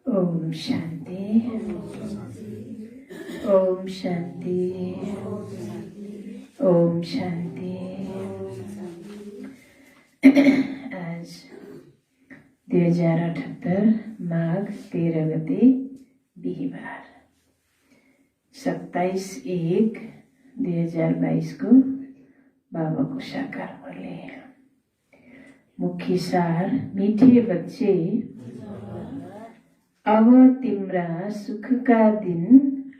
ओम शांति, ओम शांति, ओम शांति। आज 2078 माघ 13 गते बिहिबार 27/1/2022 को बाबाको साकार मूल्य। मुख्य सार: मीठे बच्चे, अब तिम्रा सुखका दिन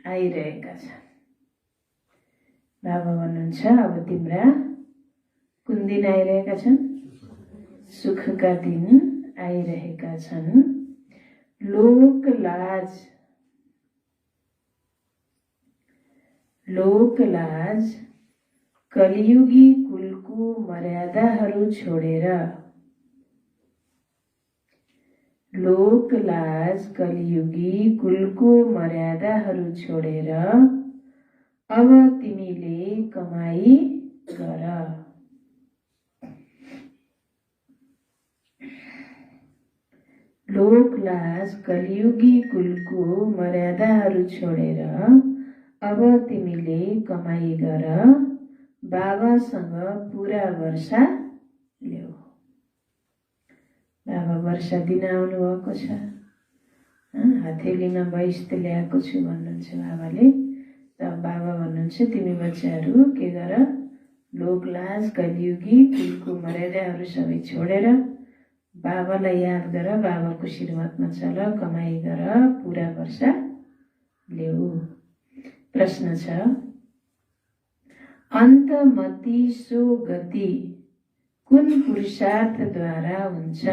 आइरहेका छन्। बाबा भन्नुहुन्छ अब तिम्रा कुन दिन आइरहेका छन्? सुखका दिन आइरहेका छन्। लोकलाज कलियुगी कुलको मर्यादाहरू छोडेर लोकलाज कलियुगी कुलको मर्यादाहरू छोडेर अब तिमीले कमाई गर। लोकलाज कलियुगी कुलको मर्यादाहरू छोडेर अब तिमीले कमाई गर, बाबासँग पुरा वर्षा ल्याऊ। बाबा वर्षा दिन आउनुभएको छ। हथेलीमा वैष्ट ल्याएको छु भन्नुहुन्छ बाबाले। तब बाबा भन्नुहुन्छ तिमी बच्चाहरू के गर, लोकलाज कलियुगी कुलको मर्यादाहरू सबै छोडेर बाबालाई याद गर, बाबाको श्रीमतमा चल, कमाई गर, पुरा वर्षा ल्याऊ। प्रश्न छ, अन्तमति सो गति कुन पुरुषार्थद्वारा हुन्छ?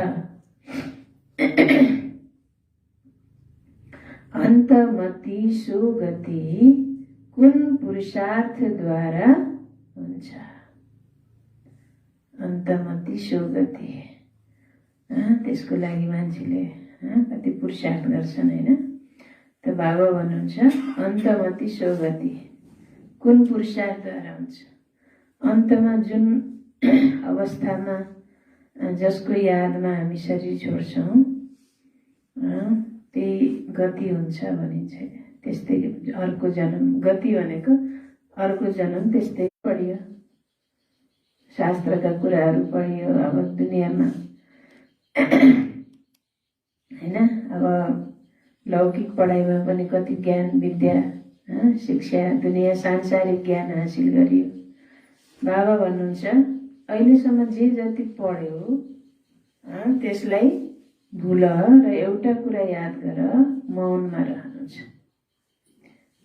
अन्तमति सो गति कुन पुरुषार्थद्वारा हुन्छ? अन्तमति सो गति, त्यसको लागि मान्छेले कति पुरुषार्थ गर्छन् होइन। त बाबा भन्नुहुन्छ अन्तमति सो गति कुन पुरुषार्थद्वारा हुन्छ? अन्तमा जुन अवस्थामा जसको यादमा हामी शरीर छोड्छौँ त्यही गति हुन्छ भनिन्छ। त्यस्तै अर्को जन्म, गति भनेको अर्को जन्म त्यस्तै पढियो, शास्त्रका कुराहरू पढियो। अब दुनियाँमा होइन, अब लौकिक पढाइमा पनि कति ज्ञान विद्या शिक्षा दुनियाँ सांसारिक ज्ञान हासिल गरियो। बाबा भन्नुहुन्छ अहिलेसम्म जे जति पढ्यो त्यसलाई भुल र एउटा कुरा याद गर, मौनमा रहनु छ।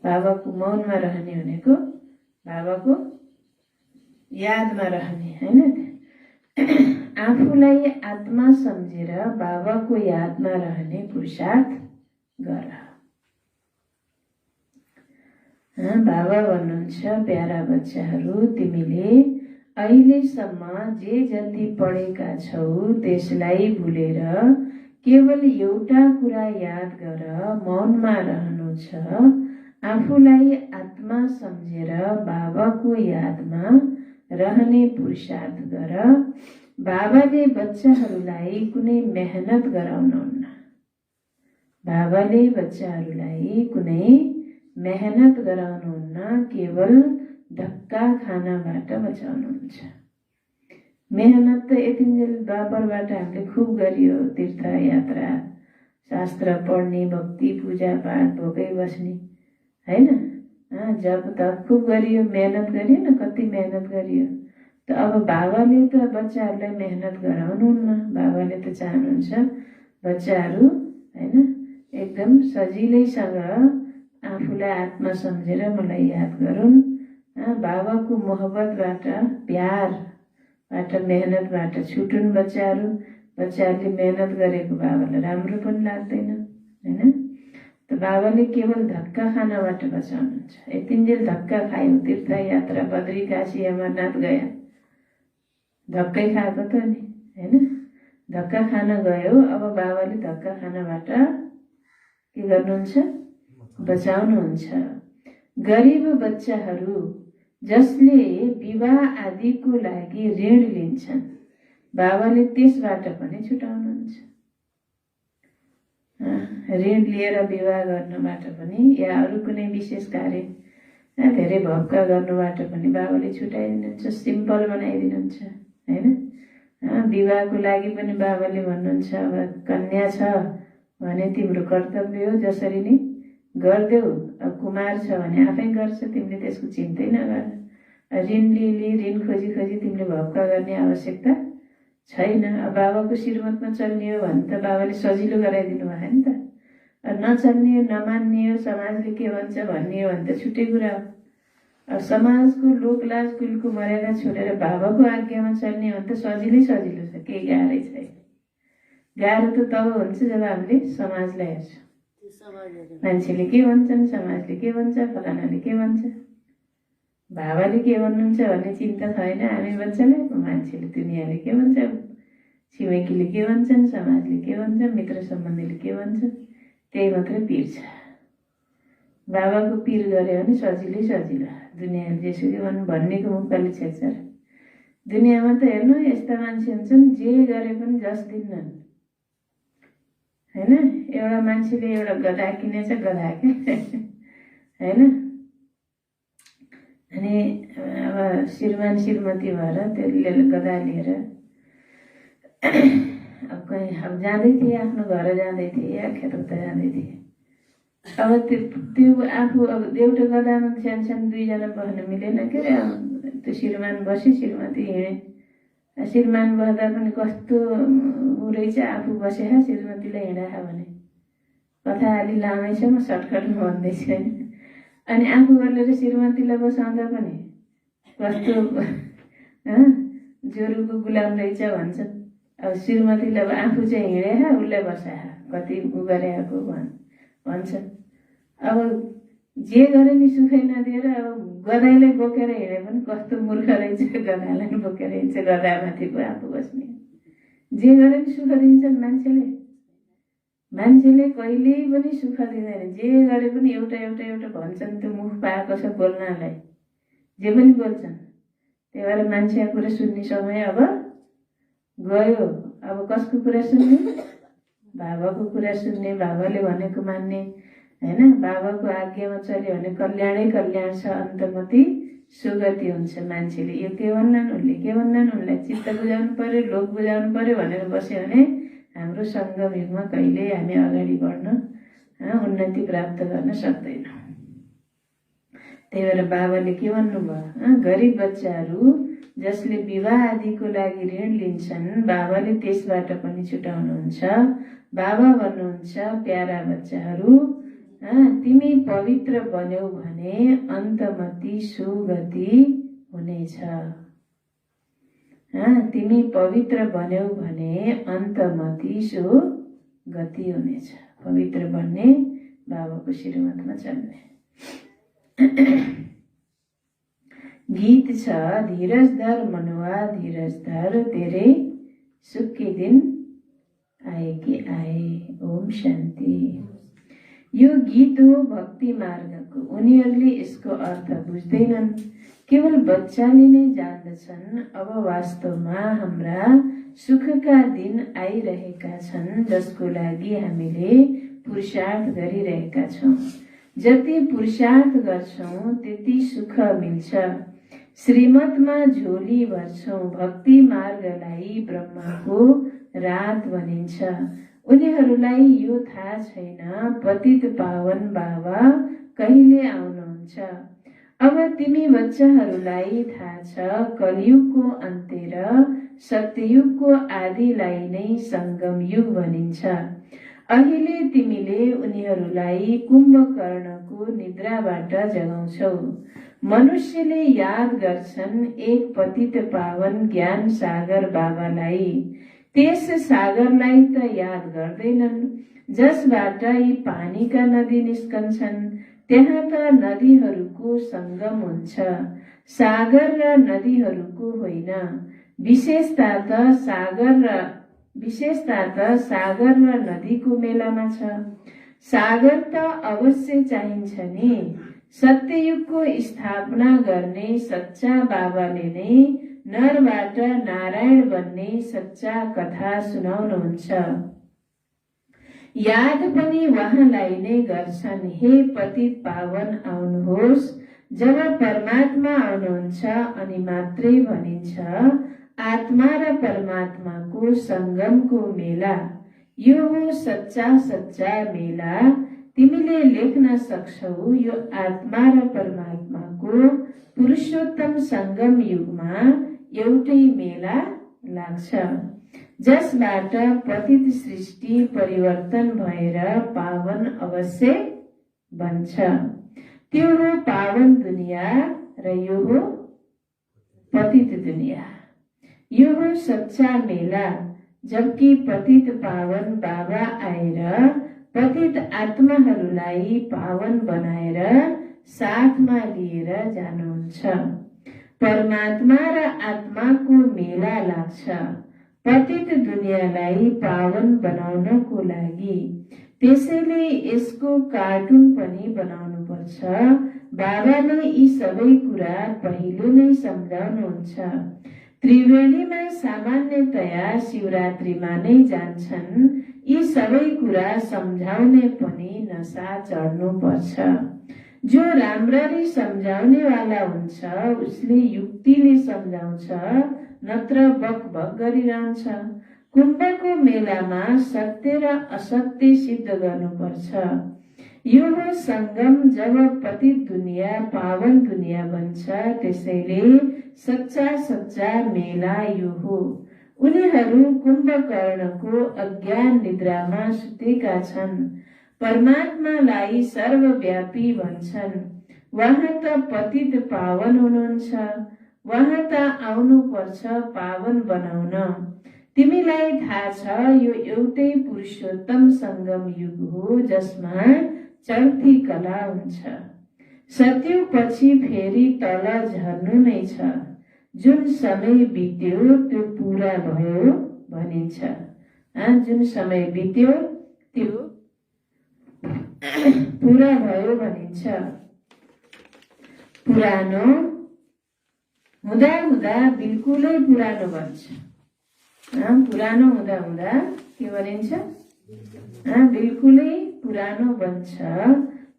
बाबाको मौनमा रहने भनेको बाबाको यादमा रहने होइन। आफूलाई आत्मा सम्झेर बाबाको यादमा रहने पुरुषार्थ गर। बाबा भन्नुहुन्छ प्यारा बच्चाहरू, तिमीले अहिलेसम्म जे जति पढेका छौ त्यसलाई भुलेर केवल एउटा कुरा याद गर, मौनमा रहनु छ। आफूलाई आत्मा सम्झेर बाबाको यादमा रहने पुरुषार्थ गर। बाबाले बच्चाहरूलाई कुनै मेहनत गराउनुहुन्न। बाबाले बच्चाहरूलाई कुनै मेहनत गराउनुहुन्न, केवल धक्का खानाबाट बचाउनुहुन्छ। मेहनत त यतिन्जेल द्वापरबाट हामीले खुब गरियो, तीर्थ यात्रा, शास्त्र पढ्ने, भक्ति पूजा पाठ भोकै बस्ने होइन, जब तप खुब गरियो, मेहनत गरियो न, कति मेहनत गरियो। त अब बाबाले त बच्चाहरूलाई मेहनत गराउनुहुन्न। बाबाले त चाहनुहुन्छ बच्चाहरू होइन एकदम सजिलैसँग आफूलाई आत्मा सम्झेर मलाई याद गरून्। बाबाको मोहब्बतबाट, प्यारबाट, मेहनतबाट छुटुन् बच्चाहरू। बच्चाहरूले मेहनत गरेको बाबालाई राम्रो पनि लाग्दैन होइन। त बाबाले केवल धक्का खानाबाट बचाउनुहुन्छ। यतिन्जेल धक्का खायो, तीर्थ यात्रा, बद्री, काशी, अमरनाथ गया, धक्कै खाएको त नि होइन, धक्का खान गयो। अब बाबाले धक्का खानाबाट के गर्नुहुन्छ? बचाउनुहुन्छ। गरिब बच्चाहरू जसले विवाह आदिको लागि ऋण लिन्छन्, बाबाले त्यसबाट पनि छुटाउनुहुन्छ। ऋण लिएर विवाह गर्नबाट पनि या अरू कुनै विशेष कार्य धेरै भक्का गर्नुबाट पनि बाबाले छुटाइदिनुहुन्छ, सिम्पल बनाइदिनुहुन्छ होइन। विवाहको लागि पनि बाबाले भन्नुहुन्छ अब कन्या छ भने तिम्रो कर्तव्य हो, जसरी नै गरिदेऊ। अब कुमार छ भने आफै गर्छ, तिमीले त्यसको चिन्तै नगर। ऋण लिली ऋण खोजी खोजी तिमीले भक्का गर्ने आवश्यकता छैन। अब बाबाको श्रीमतमा चल्ने हो भने त बाबाले सजिलो गराइदिनु भयो नि त। नचल्ने हो, नमान्ने हो, समाजले के भन्छ भन्ने हो भने त छुट्टै कुरा हो। अब समाजको लोकलाज कुलको मर्यादा छोडेर बाबाको आज्ञामा चल्ने हो भने त सजिलो छ, केही गाह्रै छैन। गाह्रो त तब हुन्छ जब हामीले समाजलाई हेर्छौँ। मान्छेले के भन्छन्, समाजले के भन्छ, फलानाले के भन्छ, बाबाले के भन्नुहुन्छ भन्ने चिन्ता छैन हामी बच्चालाई। मान्छेले दुनियाँले के भन्छ छिमेकीले के भन्छन्, समाजले के भन्छ, मित्र सम्बन्धीले के भन्छ, त्यही मात्रै पिर छ। बाबाको पिर गऱ्यो भने सजिलै सजिलो, दुनियाँले जेसुकै भन्नेको मुखले छेक्छ। दुनियाँमा त हेर्नु यस्ता मान्छे हुन्छन् जे गरे पनि जस दिन्नन् होइन। एउटा मान्छेले एउटा गधा किनेछ, गधा के होइन। अनि अब श्रीमान श्रीमती भएर त्यसले गधा लिएर अब जाँदै थिए, आफ्नो घर जाँदै थिए या खेतौता जाँदै थिए। अब त्यो आफू अब एउटा गधामा सानो सानो दुईजना बस्न मिलेन के अरे। त्यो श्रीमान बसी श्रीमती हिँडे। श्रीमान बस्दा पनि कस्तो ऊ रहेछ, आफू बसेका श्रीमतीलाई हिँडाखा भने कथा अलि लामै छ, म सर्टकटमा भन्दैछु होइन। अनि आफू गरेर श्रीमतीलाई बसाउँदा पनि कस्तो जोरुको गुलाम रहेछ भन्छ। अब श्रीमतीलाई अब आफू चाहिँ हिँडेखा, उसलाई बसाखा, कति उ गरेको भन्छ। अब जे गरे नि सुखै नदिएर अब गधाइलाई बोकेर हिँडे पनि कस्तो मूर्ख रहेछ, गधालाई बोकेर हिँड्छ, गधामाथि पो आफू बस्ने। जे गरे नि सुख दिन्छन् मान्छेले, मान्छेले कहिल्यै पनि सुख दिँदैन। जे गरे पनि एउटा एउटा एउटा भन्छन्, त्यो मुख पाएको छ बोल्नलाई, जे पनि बोल्छन्। त्यही भएर मान्छेको कुरा सुन्ने समय अब गयो। अब कसको कुरा सुन्ने? बाबाको कुरा सुन्ने, बाबाले भनेको मान्ने होइन। बाबाको आज्ञामा चल्यो भने कल्याणै कल्याण छ, अन्तमति सुगति हुन्छ। मान्छेले यो के भन्लान्, उसले के भन्लान्, उनलाई चित्त बुझाउनु पर्यो, लोक बुझाउनु पर्यो भनेर बस्यो भने हाम्रो सङ्गम युगमा कहिल्यै हामी अगाडि बढ्न उन्नति प्राप्त गर्न सक्दैनौँ। त्यही भएर बाबाले के भन्नुभयो, गरिब बच्चाहरू जसले विवाह आदिको लागि ऋण लिन्छन्, बाबाले त्यसबाट पनि छुटाउनुहुन्छ। बाबा भन्नुहुन्छ, प्यारा बच्चाहरू, तिमी पवित्र बन्यौ भने अन्तमति सुगति हुनेछ। तिमी पवित्र बन्यौ भने अन्तमति सुगति हुनेछ। पवित्र बन्ने, बाबाको श्रीमतमा चल्ने। गीत छ, धीरज धर मनुआ धीरज धर, तेरे सुख के दिन आए कि आए। ओम शान्ति। यो गीत हो भक्ति मार्गको। उनीहरूले यसको अर्थ बुझ्दैनन्, केवल बच्चाले नै जान्दछन्। अब वास्तवमा हाम्रा सुखका दिन आइरहेका छन्, जसको लागि हामीले पुरुषार्थ गरिरहेका छौँ। जति पुरुषार्थ गर्छौँ त्यति सुख मिल्छ। श्रीमतमा झोली भर्छौँ। भक्ति मार्गलाई ब्रह्माको रात भनिन्छ। उनीहरूलाई यो थाहा छैन, पतित पावन बाबा कहिले आउनुहुन्छ। अब तिमी बच्चाहरूलाई थाहा छ, कलियुगको अन्त्य र सत्ययुगको आदिलाई नै सङ्गम युग भनिन्छ। अहिले तिमीले उनीहरूलाई कुम्भकर्णको निद्राबाट जगाउँछौ। मनुष्यले याद गर्छन् एक पतित पावन ज्ञान सागर बाबालाई। त्यस सागरलाई त याद गर्दैनन्, जसबाट यी पानीका नदी निस्कन्छन्। त्यहाँ त नदीहरूको सङ्गम हुन्छ, सागर र नदीहरूको होइन। विशेषता त सागर र नदीको मेलामा छ। सागर त अवश्य चाहिन्छ नि। सत्ययुगको स्थापना गर्ने सच्चा बाबाले नै नरबाट नारायण बन्ने सच्चा कथा सुनाउनुहुन्छ। याद पनि उहाँलाई नै गर्छन्, हे पतित पावन आउनुहोस्। जब परमात्मा आउनुहुन्छ अनि मात्रै भनिन्छ, आत्मा र परमात्माको सङ्गमको मेला। यो हो सच्चा सच्चा मेला। तिमीले लेख्न सक्छौ, यो आत्मा र परमात्माको पुरुषोत्तम सङ्गम युगमा एउटै मेला लाग्छ, जसबाट पतित सृष्टि परिवर्तन भएर पावन अवश्य बन्छ। त्यो हो पावन दुनिया र यो हो पतित दुनिया। यो हो सच्चा मेला। जबकि पतित पावन बाबा आएर पतित आत्माहरूलाई पावन बनाएर साथमा लिएर जानुहुन्छ। परमात्मा र आत्माको मेला लाग्छ। पतित दुनियाँलाई पावन बनाउनको लागि। त्यसैले यसको कार्टुन पनि बनाउनु पर्छ। बाबाले यी सबै कुरा पहिलो नै सम्झाउनुहुन्छ। त्रिवेणीमा सामान्यतया शिवरात्रिमा नै जान्छन्। यी सबै कुरा सम्झाउने पनि नशा चढ्नु पर्छ। जो राम्ररी सम्झाउने वाला हुन्छ उसले युक्तिले सम्झाउँछ, नत्र बकबक गरिरहन्छ। कुम्भको मेलामा सत्य र असत्य सिद्ध गर्नुपर्छ। यो हो संगम, जब पतित दुनिया पावन दुनिया बन्छ। त्यसैले सच्चा सच्चा मेला यो हो। उनीहरू कुम्भकर्णको अज्ञान निद्रामा सुतेका छन्। परमात्मालाई सर्वव्यापी भन्छन्। वहाँ त पतित पावन हुनुहुन्छ। वहाँ त आउनु पर्छ पावन बनाउन। तिमीलाई थाहा छ यो एउटै पुरुषोत्तम संगम युग हो जसमा चढ्ती कला हुन्छ। सत्युपछि फेरि तल झर्नु नै छ। जुन समय बित्यो त्यो पूरा भयो भनिन्छ। जुन समय बित्यो त्यो पूरा भयो भनिन्छ। पुरानो हुँदा हुँदा बिल्कुलै पुरानो भन्छ। पुरानो हुँदा हुँदा के भनिन्छ? बिल्कुलै पुरानो बन्छ।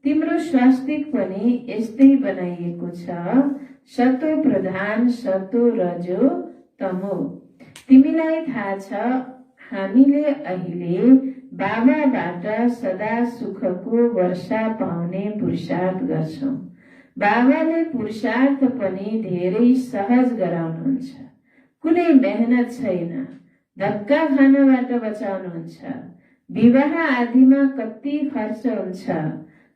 तिम्रो स्वास्तिक पनि यस्तै बनाइएको छ। सतो प्रधान, सतो रजो तमो। तिमीलाई थाहा छ हामीले अहिले बाबाबाट सदा सुखको वर्षा पाउने पुरुषार्थ गर्छौं। बाबाले पुरुषार्थ पनि धेरै सहज गराउनुहुन्छ। कुनै मेहनत छैन। धक्का खानबाट बचाउनुहुन्छ। विवाह आदिमा कति खर्च हुन्छ।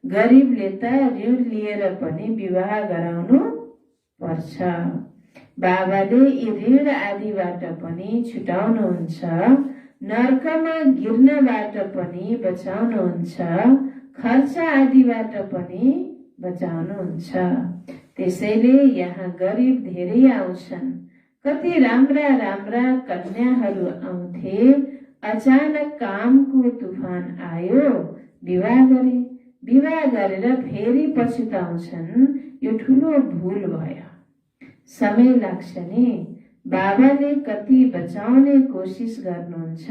गरिबले त ऋण लिएर पनि विवाह गराउनु पर्छ। बाबाले यी ऋण आदिबाट पनि छुटाउनुहुन्छ। नरकमा गिर्नबाट पनि बचाउनुहुन्छ। खर्च आदिबाट पनि बचाउनुहुन्छ। त्यसैले यहाँ गरिब धेरै आउँछन्। कति राम्रा राम्रा कन्याहरू आउँथे। अचानक कामको तुफान आयो, विवाह गरे। विवाह गरेर फेरि पछुताउँछन्। यो ठुलो भूल भयो। समय लाग्छ नि। बाबाले कति बचाउने कोसिस गर्नुहुन्छ।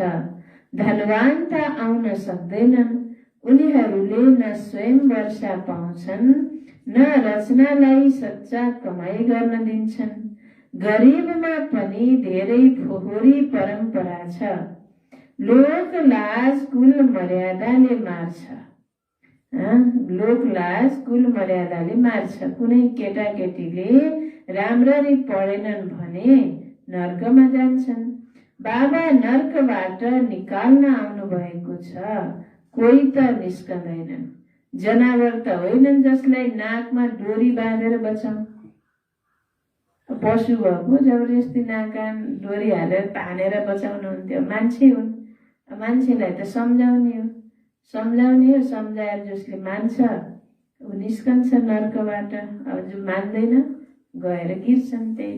धनवान त आउन सक्दैनन्। उनीहरूले न स्वयं वर्षा पाउँछन्, न रचनालाई सच्चा कमाई गर्न दिन्छन्। गरिबमा पनि धेरै फोहोरी परम्परा छ। लोक लाज कुल मर्यादाले मार्छ। लोक लाज कुल मर्यादाले मार्छ। कुनै केटाकेटीले राम्ररी पढेनन् भने नर्कमा जान्छन्। बाबा नर्कबाट निकाल्न आउनु भएको छ। कोही त निस्कँदैनन्। जनावर त होइनन् जसलाई नाकमा डोरी बाँधेर बचाउँ। पशु भएको जबरजस्ती नाकमा डोरी हालेर तानेर बचाउनुहुन्थ्यो। मान्छे हुन्। मान्छेलाई त सम्झाउने हो। सम्झाएर जसले मान्छ ऊ निस्कन्छ नर्कबाट। अब जो मान्दैन गएर गिर्छन्। त्यही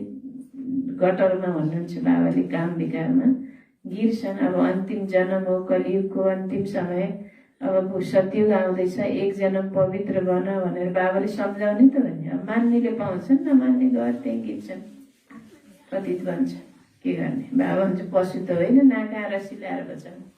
गटरमा भन्नुहुन्छ बाबाले, काम विकारमा गिर्छन्। अब अन्तिम जन्म हो, कलियुगको अन्तिम समय। अब सतयुग आउँदैछ, एक जन्म पवित्र बन भनेर बाबाले सम्झाउने त भने। अब मान्नेले पाउँछन्, नमान्ने गएर त्यही गिर्छन्, पतित बन्छ। के गर्ने? बाबा भन्छ पशु त होइन, नाका रसी ल्याएर बचाउने।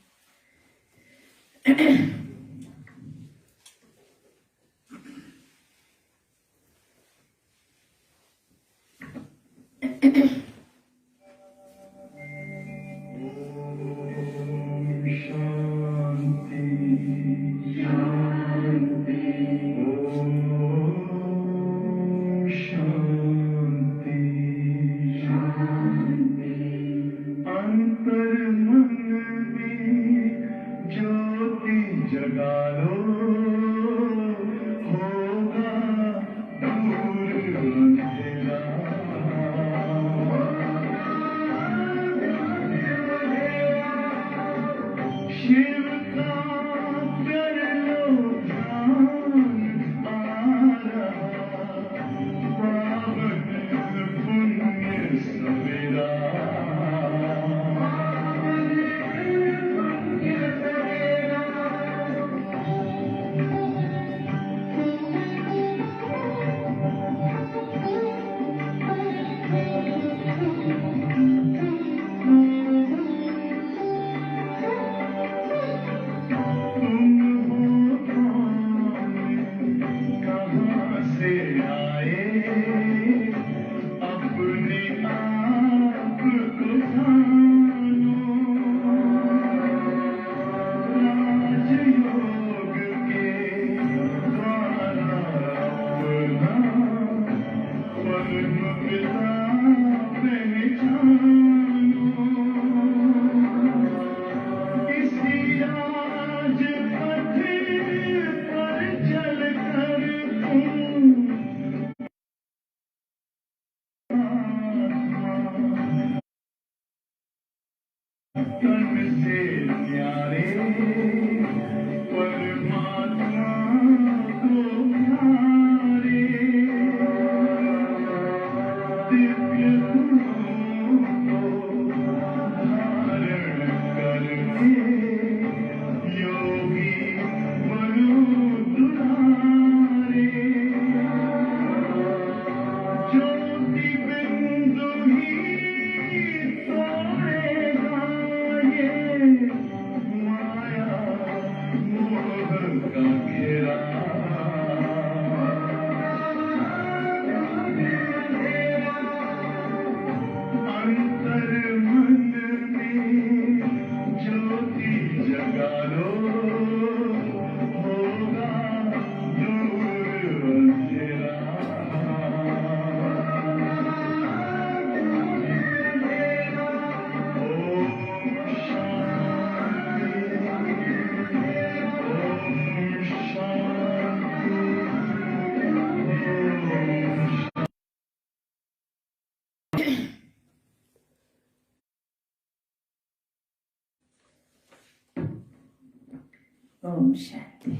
ओम शान्ति।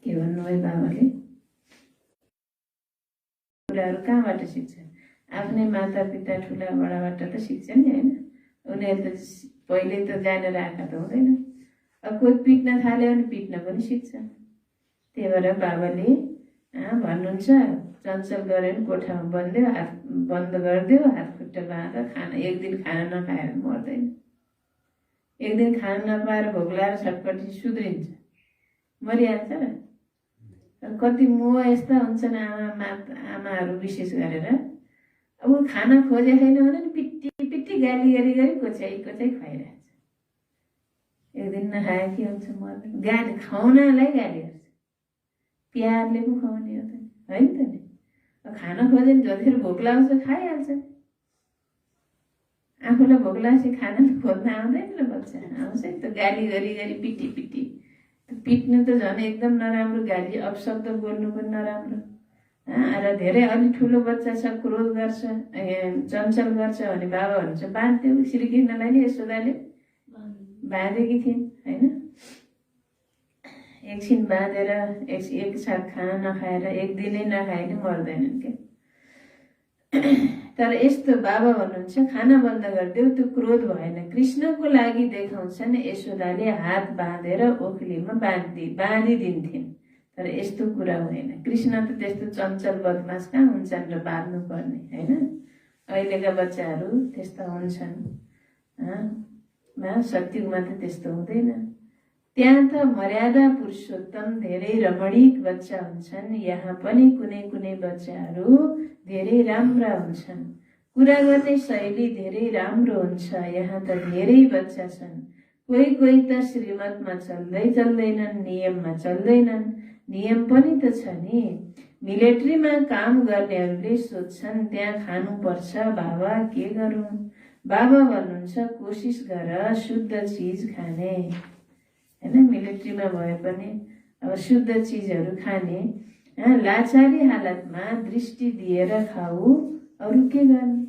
के भन्नुभयो बाबाले? कुराहरू कहाँबाट सिक्छन्? आफ्नै माता पिता ठुला बडाबाट त सिक्छ नि, होइन? उनीहरू त पहिले त जानेर आएका त हुँदैन। अब कोही पिट्न थाल्यो भने पिट्न पनि सिक्छ। त्यही भएर बाबाले भन्नुहुन्छ, चञ्चल गऱ्यो भने कोठामा बन्दियो, हात बन्द गरिदियो, हात खुट्टा बाँध, खाना एक दिन खाना नखाएर मर्दैन। एक दिन खाना नपाएर भोक लाएर छटपटी सुध्रिन्छ, मरिहाल्छ र। कति मोह यस्ता हुन्छन् आमाहरू विशेष गरेर, अब ऊ खाना खोजे छैन भने नि पिट्टी पिट्टी गाली गरी गरी कोच्याइ खुवाइरहेछ। एक दिन नखाए के हुन्छ, मर्दैन। गाली खुवाउनलाई गाली गर्छ, प्यारले पो खुवाउने हो त, होइन त नि? खाना खोज्यो भने जतिखेर भोक लाग्छ खाइहाल्छ। आफूलाई भोक लाग्छ खाना खोज्न आउँदैन र बच्चा, आउँछ नि त, गाली गरी गरी पिटी पिटी। पिट्नु त झन् एकदम नराम्रो, गाली अपशब्द बोल्नु पनि नराम्रो। र धेरै अलि ठुलो बच्चा छ, क्रोध गर्छ, चञ्चल गर्छ भने बाबा भन्छ बाँध्थ्यो। श्रीकृष्णलाई नि यशोदाले बाँधेकी थिइन्, होइन? एकछिन बाँधेर एक साथ खाना नखाएर एक दिनै नखाए नि मर्दैनन् के। तर यस्तो बाबा भन्नुहुन्छ, खाना बन्द गरिदेऊ, त्यो क्रोध भएन। कृष्णको लागि देखाउँछन् यशोदाले हात बाँधेर ओखलीमा बाँधिदिन्थिन्, तर यस्तो कुरा होइन। कृष्ण त त्यस्तो चञ्चल बदमास कहाँ हुन्छन् र बाँध्नु पर्ने, होइन? अहिलेका बच्चाहरू त्यस्ता हुन्छन्, सत्युगमा त त्यस्तो हुँदैन। त्यहाँ त मर्यादा पुरुषोत्तम धेरै रमणीक बच्चा हुन्छन्। यहाँ पनि कुनै कुनै बच्चाहरू धेरै राम्रा हुन्छन्, कुरा गर्ने शैली धेरै राम्रो हुन्छ। यहाँ त धेरै बच्चा छन्, कोही कोही त श्रीमतमा चल्दैनन्, नियममा चल्दैनन्। नियम पनि त छ नि। मिलिट्रीमा काम गर्नेहरूले सोध्छन् त्यहाँ खानुपर्छ, बाबा के गरौँ? बाबा भन्नुहुन्छ, कोसिस गर शुद्ध चिज खाने, होइन? मिलिट्रीमा भए पनि अब शुद्ध चिजहरू खाने। लाचारी हालतमा दृष्टि दिएर खाऊ, अरू के गर्ने?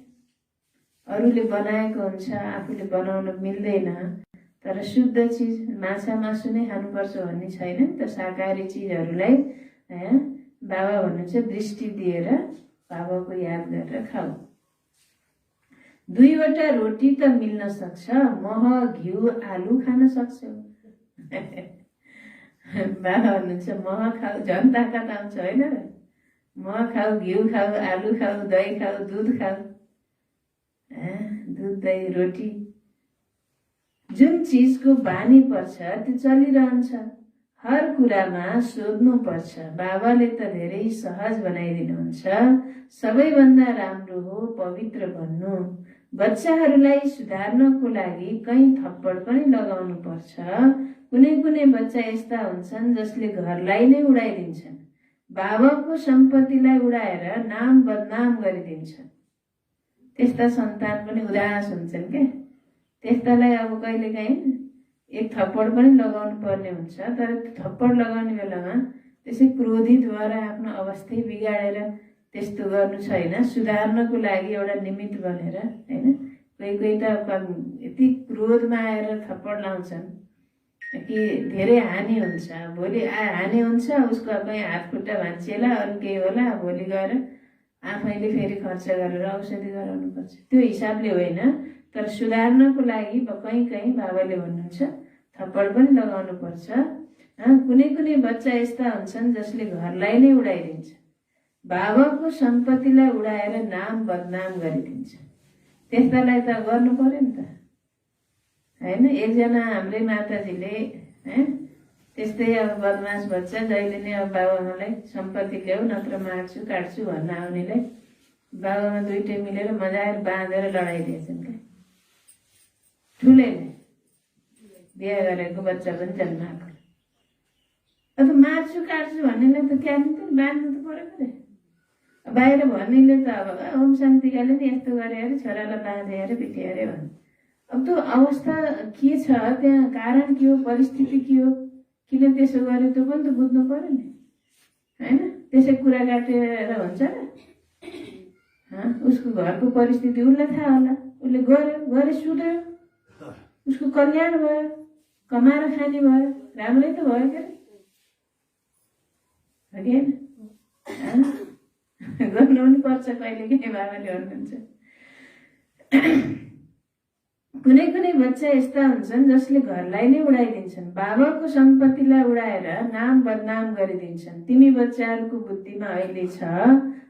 अरूले बनाएको हुन्छ, आफूले बनाउन मिल्दैन। तर शुद्ध चिज माछा मासु नै खानुपर्छ भन्ने छैन नि त। शाकाहारी चिजहरूलाई बाबा भन्नुहुन्छ दृष्टि दिएर बाबाको याद गरेर खाऊ। 2वटा रोटी त मिल्न सक्छ, मह घिउ आलु खान सक्छौ। बाबा भन्नुहुन्छ मह खाऊ, झन् ताकत आउँछ, होइन र? मह खाऊ, घिउ खाऊ, आलु खाऊ, दही खाऊ, दुध खाऊ। दुध दही रोटी, जुन चिजको बानी पर्छ त्यो चलिरहन्छ। हर कुरामा सोध्नु पर्छ। बाबाले त धेरै सहज बनाइदिनुहुन्छ। सबैभन्दा राम्रो हो पवित्र बन्नु। बच्चाहरूलाई सुधार्नको लागि कहीँ थप्पड पनि लगाउनु पर्छ। कुनै कुनै बच्चा यस्ता हुन्छन् जसले घरलाई नै उडाइदिन्छन्, बाबाको सम्पत्तिलाई उडाएर नाम बदनाम गरिदिन्छन्। त्यस्ता सन्तान पनि उदास हुन्छन् क्या। त्यस्तालाई अब कहिलेकाहीँ एक थप्पड पनि लगाउनु पर्ने हुन्छ। तर थप्पड लगाउने बेलामा त्यसै क्रोधित भएर आफ्नो अवस्थै बिगाडेर त्यस्तो गर्नु छैन, सुधार्नको लागि एउटा निमित्त बनेर हैन। कोही त यति क्रोधमा आएर थप्पड लाउँछन् कि धेरै हानि हुन्छ, भोलि हानि हुन्छ, उसको कहीँ हात खुट्टा भाँचिएला, अरू केही होला, भोलि गएर आफैले फेरि खर्च गरेर औषधि गराउनु पर्छ। त्यो हिसाबले होइन, तर सुधार्नको लागि कहीँ बाबाले भन्नुहुन्छ थप्पड पनि लगाउनु पर्छ। कुनै बच्चा यस्ता हुन्छन् जसले घरलाई नै उडाइदिन्छ, बाबाको सम्पत्तिलाई उडाएर नाम बदनाम गरिदिन्छ। त्यस्तालाई त गर्नु पर्यो नि त हैन। एकजना हाम्रै माताजीले त्यस्तै अब बदमास बच्चा जहिले नै अब बाबाआमालाई सम्पत्ति ल्याऊ नत्र मार्छु काट्छु भन्न आउनेलाई बाबामा दुइटै मिलेर मजाले बाँधेर लडाइदिएछन् क्या। ठुलैले बिहा गरेको बच्चा पनि जन्माएको, अब मार्छु काट्छु भन्नेलाई त क्यानी त बाँध्नु त पऱ्यो पऱ्यो। बाहिर भन्नेले त अब ओम शान्तिकाले नि यस्तो गरे अरे, छोरालाई बाँधे अरे, पिटे अरे भन्ने। अब त्यो अवस्था के छ, त्यहाँ कारण के हो, परिस्थिति के हो, किन त्यसो गर्यो त्यो पनि त बुझ्नु पर्यो नि हैन। त्यसै कुरा काटेर हुन्छ र? उसको घरको परिस्थिति उसलाई थाहा होला, उसले गरे सुत्यो, उसको कल्याण भयो, कमाएर खाने भयो, राम्रै त भयो क्या होइन। गर्नु पनि पर्छ कहिले काहीँ, बाबाले भन्नुहुन्छ। कुनै बच्चा यस्ता हुन्छन् जसले घरलाई नै उडाइदिन्छन्, बाबाको सम्पत्तिलाई उडाएर नाम बदनाम गरिदिन्छन्। तिमी बच्चाहरूको बुद्धिमा अहिले छ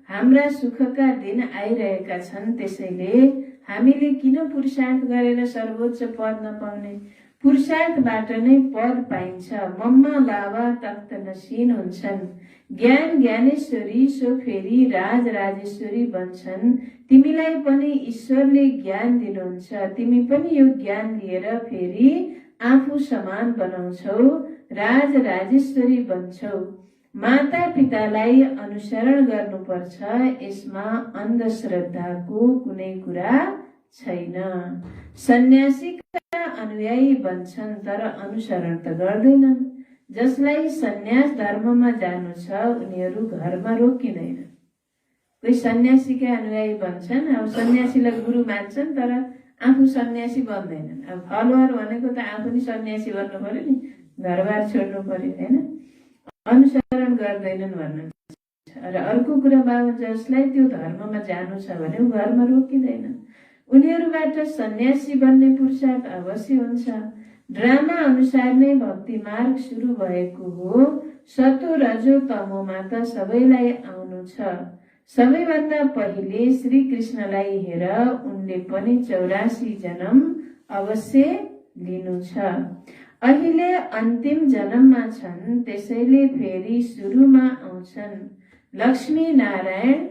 हाम्रा सुखका दिन आइरहेका छन्, त्यसैले हामीले किन पुरुषार्थ गरेर सर्वोच्च पद नपाउने? पुरुषार्थबाट नै पद पाइन्छ। मम्मा बाबा तख्त नसीन हुन्छन्, ज्ञान ज्ञानेश्वरी सो फेरि राज राजेश्वरी बन्छन्। तिमीलाई पनि ईश्वरले ज्ञान दिनुहुन्छ, तिमी पनि यो ज्ञान लिएर फेरि आफू समान बनाउँछौ, राज राजेश्वरी बन्छौ। माता पितालाई अनुसरण गर्नुपर्छ, यसमा अन्धश्रद्धाको कुनै कुरा छैन। सन्यासीका अनुयायी बन्छन् तर अनुसरण त गर्दैनन्। जसलाई सन्यास धर्ममा जानु छ उनीहरू घरमा रोकिँदैन। कोही सन्यासीका अनुयायी बन्छन्, अब सन्यासीलाई गुरु मान्छन् तर आफू सन्यासी बन्दैनन्। अब फलोवर भनेको त आफू नि सन्यासी बन्नु पर्यो नि, घरबार छोड्नु पर्यो हैन, अनुसरण गर्दैनन् भन्नुहुन्छ। र अर्को कुरा बाबा जसलाई त्यो धर्ममा जानु छ भने घरमा रोकिँदैन, उनीहरूबाट सन्यासी बन्ने पुरुषार्थ अवश्य हुन्छ। ड्रामा अनुसार नै भक्ति मार्ग सुरु भएको हो। सतो रजो तमोमा त सबैलाई आउनु छ। सबैभन्दा पहिले श्री कृष्णलाई हेर, उनले पनि 84 जन्म अवश्य लिनु छ। अहिले अन्तिम जन्ममा छन्, त्यसैले फेरि सुरुमा आउँछन्। लक्ष्मी नारायण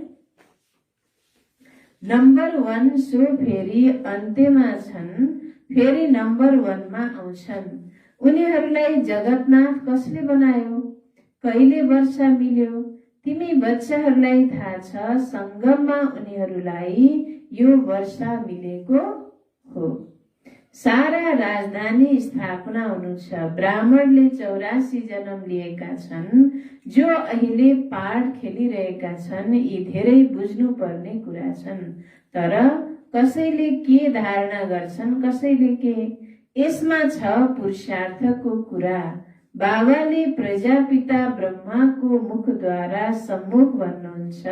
नम्बर 1 सो फेरि अन्त्यमा छन्, फेरि नम्बर 1 मा आउँछन्। उनीहरूलाई जगतनाथ कसले बनायो? कहिले वर्षा मिल्यो? तिमी बच्चाहरूलाई थाहा छ, संगममा उनीहरूलाई यो वर्षा मिलेको हो। सारा राजधानी स्थापना हुनु छ। ब्राह्मणले 84 जन्म लिएका छन्, जो अहिले पाठ खेलिरहेका छन्। यी धेरै बुझ्नु पर्ने कुरा छन्, तर कसैले के धारणा गर्छन्, कसैले के। यसमा छ पुरुषार्थको कुरा। बाबाले प्रजापिता ब्रह्माको मुखद्वारा सम्मुख भन्नुहुन्छ,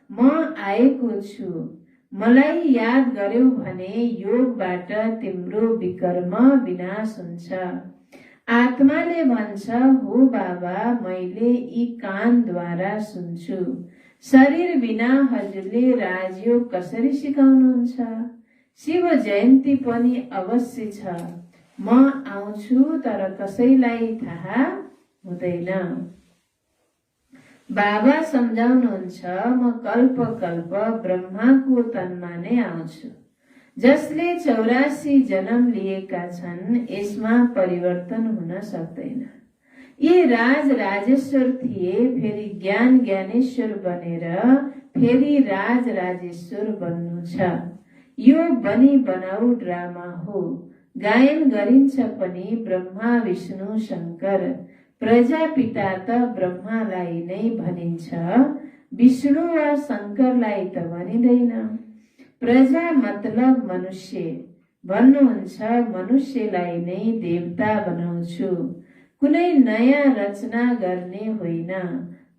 म आएको छु, मलाई याद गर्यौ भने योगबाट तिम्रो विकर्म विनाश हुन्छ। आत्माले भन्छ, हो बाबा मैले यी कानद्वारा सुन्छु। शरीर बिना हजुरले राजयोग कसरी सिकाउनुहुन्छ? शिव जयन्ती पनि अवश्य छ। म आउँछु तर कसैलाई थाहा हुँदैन। बाबा सम्झाउनुहुन्छ, म कल्प कल्प ब्रह्माको तनमा नै आउँछु। जसले 84 जन्म लिएका छन्, यसमा परिवर्तन हुन सक्दैन। यी राज राजेश्वर थिए, फेरि ज्ञान ज्ञानेश्वर बनेर फेरि राज राजेश्वर बन्नु छ। यो बनी बनाऊ ड्रामा हो। गायन गरिन्छ पनि ब्रह्मा विष्णु शङ्कर। प्रजापिता त ब्रह्मालाई नै भनिन्छ। विष्णु वा शङ्करलाई त भनिँदैन। प्रजा मतलब मनुष्य भन्नुहुन्छ, मनुष्यलाई नै देवता बनाउँछु। कुनै नयाँ रचना गर्ने होइन।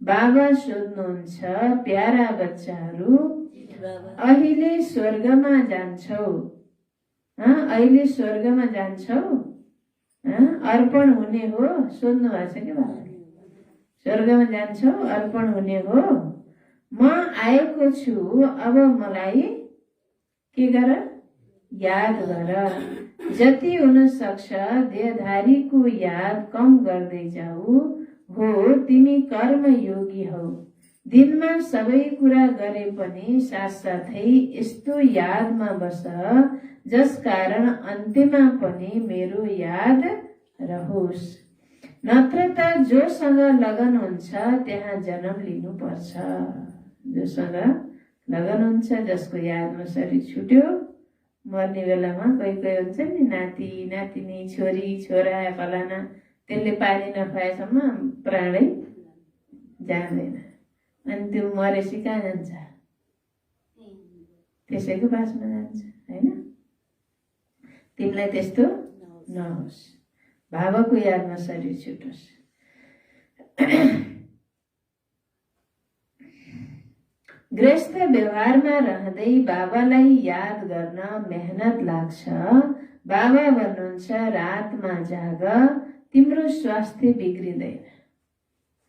बाबा सोध्नुहुन्छ, प्यारा बच्चाहरू अहिले स्वर्गमा जान्छौ? अहिले स्वर्गमा जान्छौ? अर्पण हुने हो? सोध्नु भएको छ कि बाबा? स्वर्गमा जान्छौ? अर्पण हुने हो? म आएको छु, अब मलाई के गर? याद गर। जति हुन सक्छ देहधारीको याद कम गर्दै जाऊ। हो, तिमी कर्मयोगी हौ। दिनमा सबै कुरा गरे पनि साथसाथै यस्तो यादमा बस जस कारण अन्त्यमा पनि मेरो याद रहोस्। नत्र त जोसँग लगन हुन्छ त्यहाँ जन्म लिनुपर्छ। जोसँग लगन हुन्छ, जसको यादमा शरीर छुट्यो, मर्ने बेलामा कोही कोही हुन्छ नि, नाति नातिनी, छोरी छोरा फलाना, त्यसले पानी नखुवाएसम्म प्राणै जाँदैन। अनि त्यो मरेपछि कहाँ जान्छ? त्यसैको बासमा जान्छ, होइन? तिमीलाई त्यस्तो नहोस्, भावको यादमा शरीर छुटोस्। गृहस्थ व्यवहारमा रहँदै बाबालाई याद गर्न मेहनत लाग्छ। बाबा भन्नुहुन्छ, रातमा जाग, तिम्रो स्वास्थ्य बिग्रिँदैन।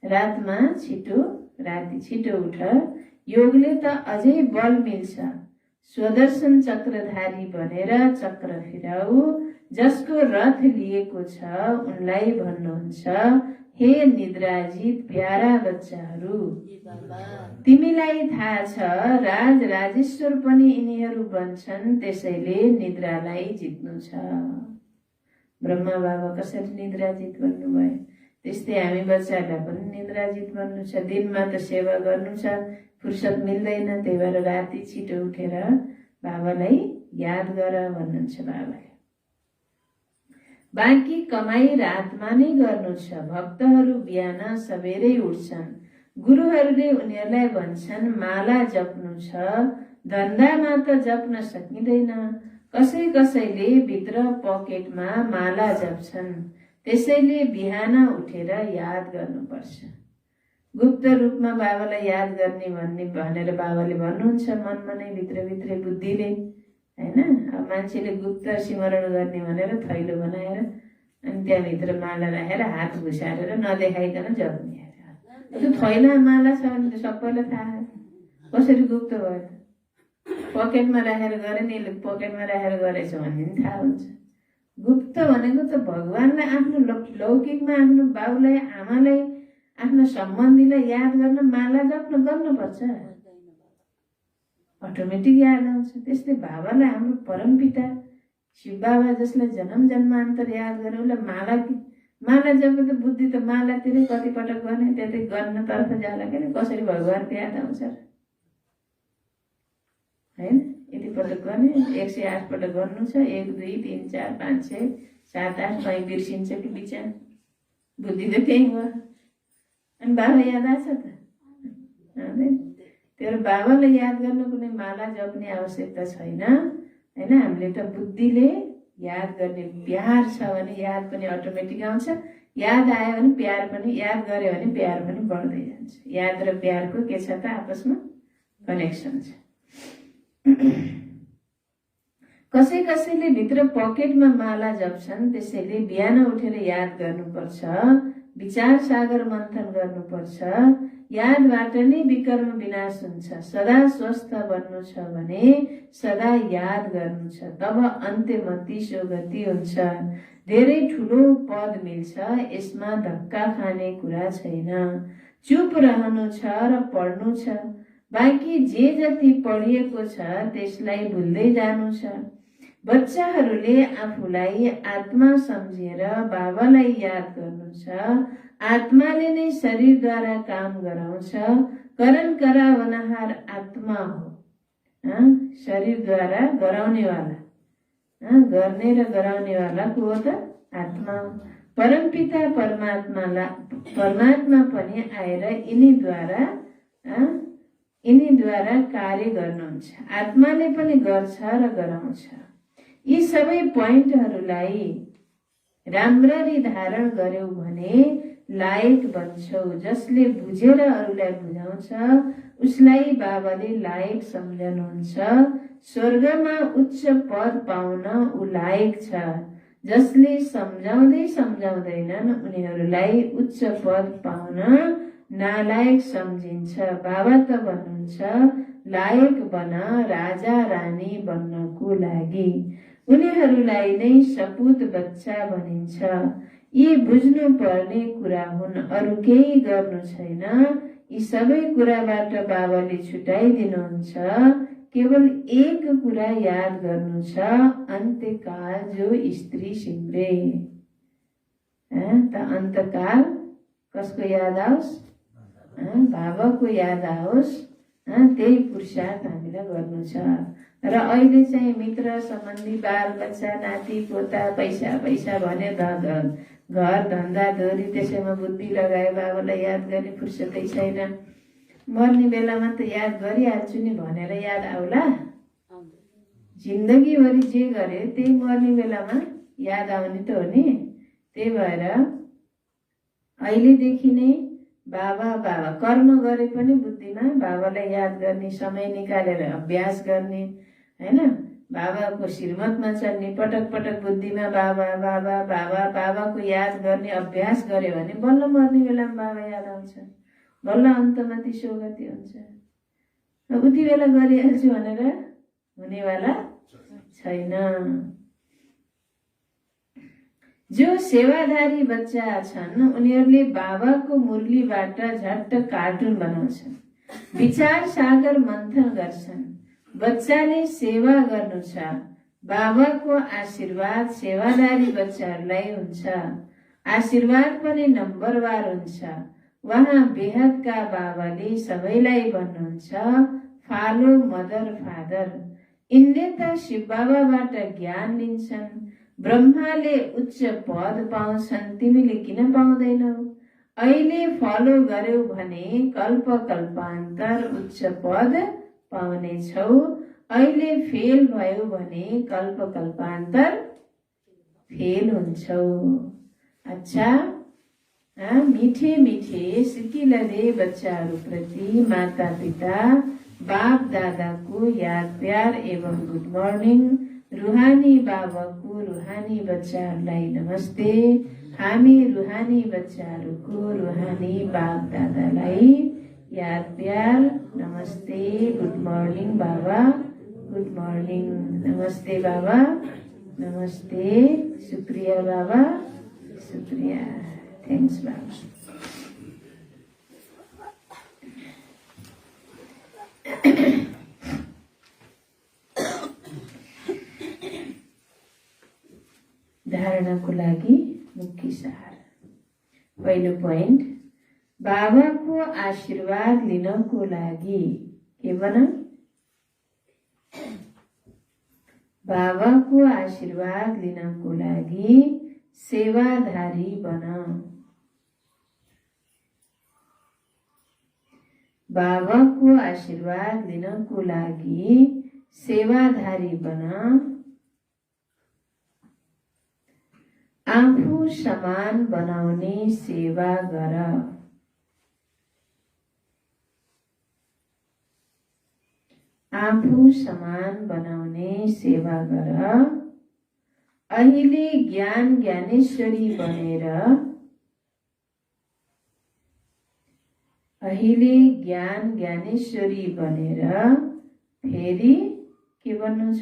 रातमा छिटो, राति छिटो उठ। योगले त अझै बल मिल्छ। स्वदर्शन चक्रधारी बनेर चक्र फिराऊ। जसको रथ लिएको छ उनलाई भन्नुहुन्छ, हे निद्राजित प्यारा बच्चाहरू, तिमीलाई थाहा छ राज राजेश्वर पनि यिनीहरू बन्छन्, त्यसैले निद्रालाई जित्नु छ। ब्रह्मा बाबा कसरी निद्राजित बन्नुभयो, त्यस्तै हामी बच्चाहरूलाई पनि निद्राजित बन्नु छ। दिनमा त सेवा गर्नु छ, फुर्सद मिल्दैन, त्यही भएर राति छिटो उठेर बाबालाई याद गर भन्नुहुन्छ बाबाले। बाँकी कमाई रातमा नै गर्नु छ। भक्तहरू बिहान सबेरै उठ्छन्। गुरुहरूले उनीहरूलाई भन्छन्, माला जप्नु छ। धन्दामा त जप्न सकिँदैन। कसै कसैले भित्र पकेटमा माला जप्छन्। त्यसैले बिहान उठेर याद गर्नुपर्छ। गुप्त रूपमा बाबालाई याद गर्ने भनेर बाबाले भन्नुहुन्छ, मनमा नै भित्रभित्रै बुद्धिले, होइन? अब मान्छेले गुप्त स्मरण गर्ने भनेर थैलो बनाएर अनि त्यहाँभित्र माला राखेर हात घुसारेर नदेखाइकन जप्ने। त्यो थैला माला छ भने त सबैलाई थाहा, कसरी गुप्त भयो त? पकेटमा राखेर गरे नि, पकेटमा राखेर गरेछ भने पनि थाहा हुन्छ। गुप्त भनेको त भगवानलाई, आफ्नो लौकिकमा आफ्नो बाउलाई, आमालाई, आफ्नो सम्बन्धीलाई याद गर्न माला जप्न गर्नुपर्छ, अटोमेटिक याद आउँछ। त्यस्तै बाबालाई, हाम्रो परमपिता शिव बाबा जसलाई जन्म जन्मान्तर याद गरे, उसलाई माला जप त बुद्धि त मालातिरै कतिपटक गर्ने, त्यतै गर्नतर्फ जाला के कसरी भगवानको याद आउँछ, होइन? यति पटक गर्ने, 108 पटक गर्नु छ। 1 2 3 4 5 6 7 8 कहीँ बिर्सिन्छ कि विचार, बुद्धि त त्यही हो। अनि बाबा याद आछ त? त्यो बाबालाई याद गर्न कुनै माला जप्ने आवश्यकता छैन, होइन? हामीले त बुद्धिले याद गर्ने, प्यार छ भने याद पनि अटोमेटिक आउँछ। याद आयो भने प्यार पनि, याद गर्यो भने प्यार पनि बढ्दै जान्छ। याद र प्यारको के छ त? आपसमा कनेक्सन छ। कसै कसैले भित्र पकेटमा माला जप्छन्, त्यसैले बिहान उठेर याद गर्नुपर्छ। विचार सागर मन्थन गर्नुपर्छ। यादबाट नै विकर्म विनाश हुन्छ। सदा स्वस्थ बन्नु छ भने सदा याद गर्नु छ, तब अन्त्यमा तीसो गति हुन्छ। धेरै ठुलो पद मिल्छ, यसमा धक्का खाने कुरा छैन। चुप रहनु छ र पढ्नु छ। बाँकी जे जति पढिएको छ त्यसलाई भुल्दै जानु छ। बच्चाहरूले आफूलाई आत्मा सम्झेर बाबालाई याद गर्नु छ। आत्माले नै शरीरद्वारा काम गराउँछ। करण गराउनहार आत्मा हो। शरीरद्वारा गराउनेवाला, गर्ने र गराउनेवाला को हो त? आत्मा हो। परमपिता परमात्मा पनि आएर यिनीद्वारा यिनीद्वारा कार्य गर्नुहुन्छ। आत्माले पनि गर्छ र गराउँछ। यी सबै पोइन्टहरूलाई राम्ररी धारण गर्यौ भने लायक बन्छौ। जसले बुझेर अरूलाई बुझाउँछ उसलाई बाबाले लायक सम्झनुहुन्छ। स्वर्गमा उच्च पद पाउन ऊ लायक छ। जसले सम्झाउँदैनन् उनीहरूलाई उच्च पद पाउन नालायक सम्झिन्छ। बाबा त भन्नुहुन्छ लायक बन राजा रानी बन्नको लागि। उनीहरूलाई नै सपुत बच्चा भनिन्छ। यी बुझ्नु पर्ने कुरा हुन्, अरू केही गर्नु छैन। यी सबै कुराबाट बाबाले छुटाइदिनुहुन्छ। केवल एक कुरा याद गर्नु छ, अन्त्यकाल जो स्त्री सिम्रे। त अन्तकाल कसको याद आओस्? बाबाको याद आओस्। त्यही पुरुषार्थ हामीलाई गर्नु छ। र अहिले चाहिँ मित्र सम्बन्धी बाल बच्चा नाति पोता पैसा पैसा भने घर धन्दा धोरी त्यसैमा बुद्धि लगाए बाबालाई याद गर्ने फुर्सदै छैन। मर्ने बेलामा त याद गरिहाल्छु नि भनेर याद आउला? जिन्दगीभरि जे गरे त्यही मर्ने बेलामा याद आउने त हो नि। त्यही भएर अहिलेदेखि नै बाबा कर्म गरे पनि बुद्धिमा बाबालाई याद गर्ने समय निकालेर अभ्यास गर्ने, हैन? बाबाको श्रीमतमा चल्ने, पटक पटक बुद्धिमा बाबा बाबा बाबा बाबाको याद गर्ने अभ्यास गर्यो भने बल्ल मर्ने बेलामा बाबा याद आउँछ। बल्ल अन्तमा ती सौगति हुन्छ। उति बेला गरिहाल्छु भनेर हुनेवाला छैन। जो सेवाधारी बच्चा छन् उनीहरूले बाबाको मुरलीबाट झट्ट कार्टुन बनाउँछन्, विचार सागर मन्थन गर्छन्। बच्चाले सेवा गर्नु छ। बाबाको आशीर्वाद सेवादारी बच्चाहरूलाई हुन्छ। आशीर्वाद पनि नम्बरवार हुन्छ। वहाँ बेहदका बाबाले सबैलाई भन्नुहुन्छ फालो मदर फादर। यिनले त शिव बाबाबाट ज्ञान लिन्छन्। ब्रह्माले उच्च पद पाउँछन्, तिमीले किन पाउँदैनौ? अहिले फलो गर्यौ भने कल्प कल्पान्तर उच्च पद पाउने छौ। अहिले फेल भयो भने कल्प कल्पान्तर फेल हुन्छौ। अच्छा, मीठे मीठे सिकिलरे बच्चाहरूप्रति माता पिता बाप दादाको याद प्यार एवं गुड मर्निङ। रूहानी बाबाको रूहानी बच्चाहरूलाई नमस्ते। हामी रूहानी बच्चाहरूको रूहानी बाप दादालाई याद प्यार नमस्ते। गुड मर्निङ बाबा, गुड मर्निङ। नमस्ते बाबा, नमस्ते। शुक्रिया बाबा, शुक्रिया। थ्याङ्क्स बाबा। धारणाको लागि मुख्य सार। पहिलो पोइन्ट, बाबाको आशीर्वाद लिनको लागि के बन? बाबाको आशीर्वाद लिनको लागि सेवाधारी बन। बाबाको आशीर्वाद लिनको लागि सेवाधारी बन। आफू समान बनाउने सेवा गर। आफू समान बनाउने सेवा गर। अहिले ज्ञान ज्ञानेश्वरी बनेर फेरि के बन्नु छ?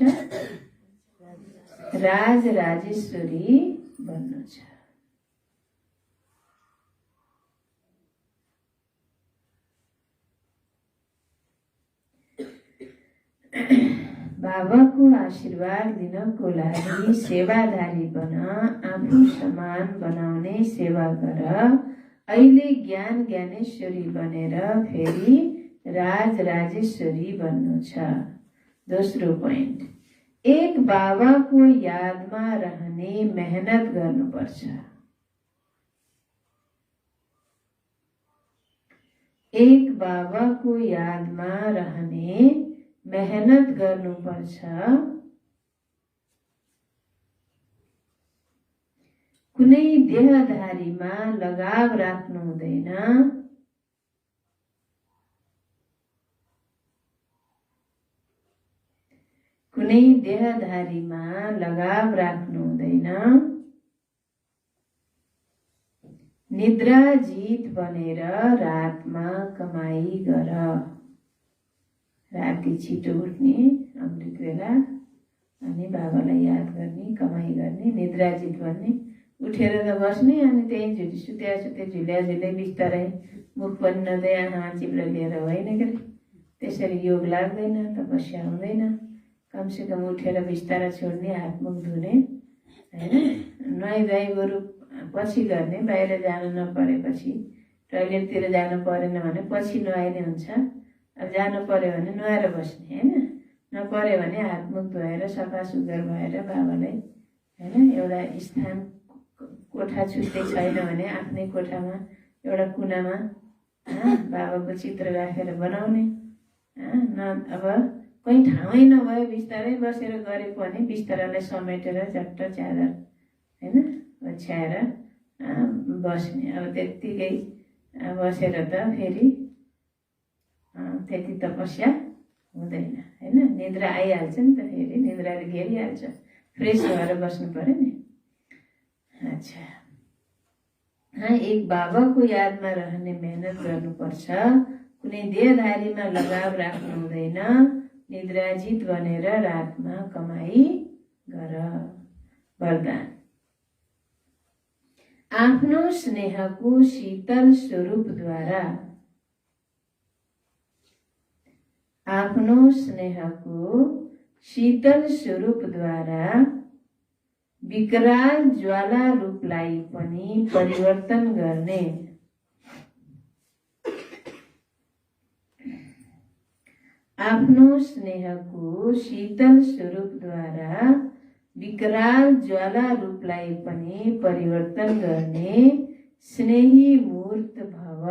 राज राजेश्वरी बन्नु छ। बाबाको आशीर्वाद लिनको लागि सेवाधारी बन। आफू समान बनाउने सेवा गर। अहिले ज्ञान ज्ञानेश्वरी बनेर फेरि राज राजेश्वरी बन्नु छ। दोस्रो पोइन्ट, एक बाबाको यादमा रहने मेहनत गर्नुपर्छ। एक बाबाको यादमा रहने मेहनत गर्नुपर्छ। कुनै देहधारीमा लगाव राख्नु हुँदैन। कुनै देहधारीमा लगाव राख्नु हुँदैन। निद्राजित बनेर रातमा कमाई गर। राति छिटो उठ्ने अमृत बेला अनि बाबालाई याद गर्ने, कमाई गर्ने, निद्राजित बन्ने, उठेर त बस्ने अनि त्यही सुत्या झुल्या झुले बिस्तारै मुख पनि नदै आँखा चिप्लो लिएर होइन के त्यसरी योग लाग्दैन, तपस्या हुँदैन। कमसेकम उठेर बिस्तारा छोड्ने, हात मुख धुने होइन, नुहाइ धुवाइ बरु पछि गर्ने। बाहिर जान नपरेपछि, टोइलेटतिर जानु परेन भने पछि नुहाइने हुन्छ। अब जानु पर्यो भने नुहाएर बस्ने होइन, नपर्यो भने हात मुख धोएर सफा सुग्घर भएर बाबालाई होइन एउटा स्थान, कोठा छुट्टै छैन भने आफ्नै कोठामा एउटा कुनामा बाबाको चित्र राखेर बनाउने। अब कहीँ ठाउँै नभए बिस्तारै बसेर गरेको भने बिस्तारालाई समेटेर झट्ट च्यादर होइन ओछ्याएर बस्ने। अब त्यत्तिकै बसेर त फेरि त्यति तपस्या हुँदैन होइन, निद्रा आइहाल्छ नि त, फेरि निद्राले घेरिहाल्छ, फ्रेस भएर बस्नु पर्यो नि। अच्छा, एक बाबाको यादमा रहने मेहनत गर्नुपर्छ। कुनै देहधारीमा लगाव राख्नु हुँदैन। निद्राजित बनेर रातमा कमाई गर। वरदान, आफ्नो स्नेहको शीतल स्वरूपद्वारा, आफ्नो स्नेहको शीतल स्वरूपद्वारा विकराल ज्वाला रूपलाई पनि परिवर्तन गर्ने। आफ्नो स्नेहको शीतल स्वरूपद्वारा विकराल ज्वाला रूपलाई पनि परिवर्तन गर्ने स्नेही मूर्त भव।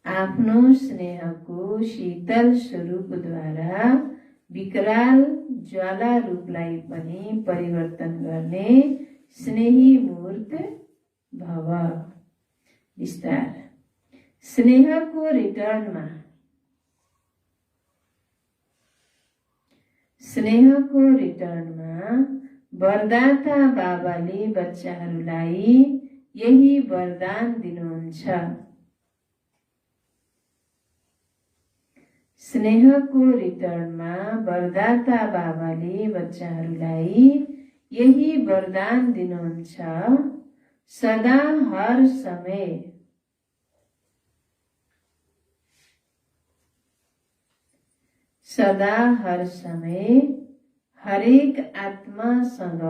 आफ्नो स्नेहको शीतल स्वरूपद्वारा विकराल ज्वाला रूपलाई पनि परिवर्तन गर्ने स्नेही मूर्त भव। विस्तार, स्नेहको रिटर्नमा, स्नेहको रिटर्नमा वरदाता बाबाले बच्चाहरूलाई यही वरदान दिनुहुन्छ। स्नेहको रिटर्नमा वरदाता बाबाले बच्चाहरूलाई यही वरदान दिनुहुन्छ। सदा हर समय, सदा हर समय हरेक आत्मासँग,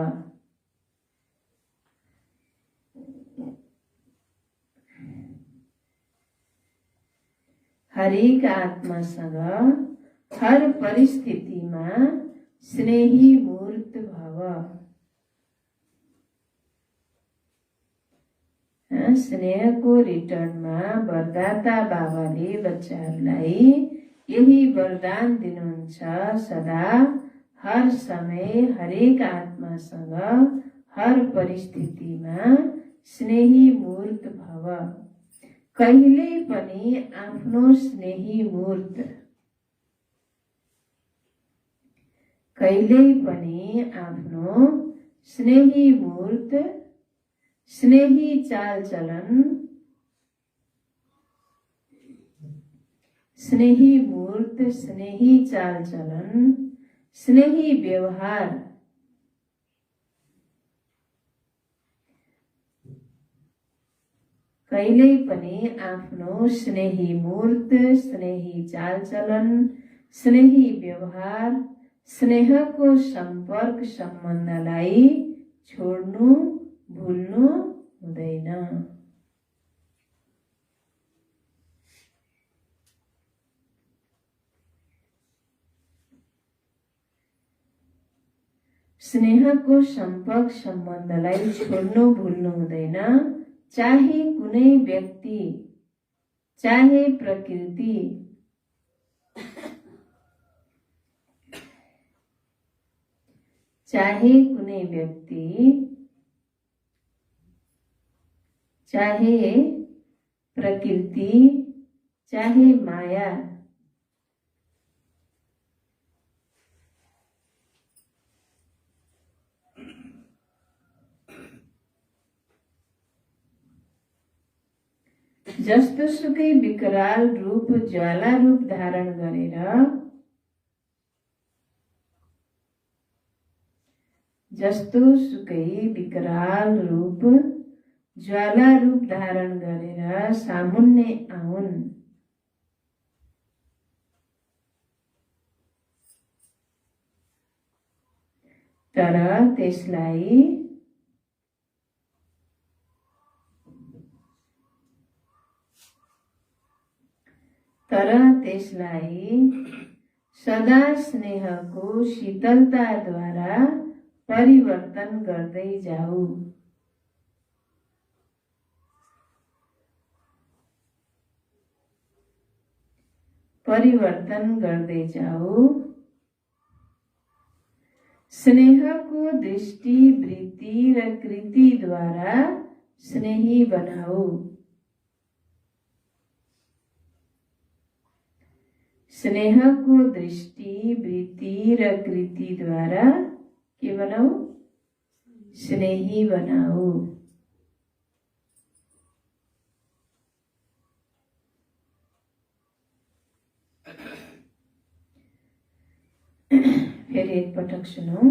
हरेक आत्मासँग हर परिस्थितिमा स्नेही मूर्त भव। स्नेहको रिटर्नमा वरदाता बाबाले बच्चाहरूलाई यही वरदान दिनुहुन्छ। सदा हर समय हरेक आत्मासँग हर परिस्थितिमा स्नेही मूर्त भव। कहिल्यै पनि आफ्नो स्नेही मूर्त, कहिल्यै पनि आफ्नो स्नेही मूर्त, स्नेही चालचलन, स्नेही मूर्त, स्नेही चालचलन, स्नेही व्यवहार, कहिल्यै पनि आफ्नो स्नेही मूर्त, स्नेही चालचलन, स्नेही व्यवहार, स्नेहको सम्पर्क सम्बन्धलाई छोड्नु, भुल्नु हुँदैन। स्नेहको सम्पर्क सम्बन्धलाई छोड्नु भुल्नु हुँदैन। चाहे कुनै व्यक्ति, चाहे प्रकृति, चाहे कुनै व्यक्ति, चाहे प्रकृति, चाहे माया, जस्तो सुकै विकराल रूप, ज्वाला रूप धारण गरेर, जस्तो सुकै विकराल रूप, ज्वाला रूप धारण गरेर सामुन्ने आउन्। तर त्यसलाई सदा स्नेहको शीतलताद्वारा परिवर्तन गर्दै जाऊ। परिवर्तन गर्दै जाऊ। स्नेहको दृष्टि, वृत्ति र कृतिद्वारा स्नेही बनाऊ। स्नेहको दृष्टि, वृत्ति र कृतिद्वारा के बनाऊ? स्नेही बनाऊ। फेरि एकपटक सुनौ।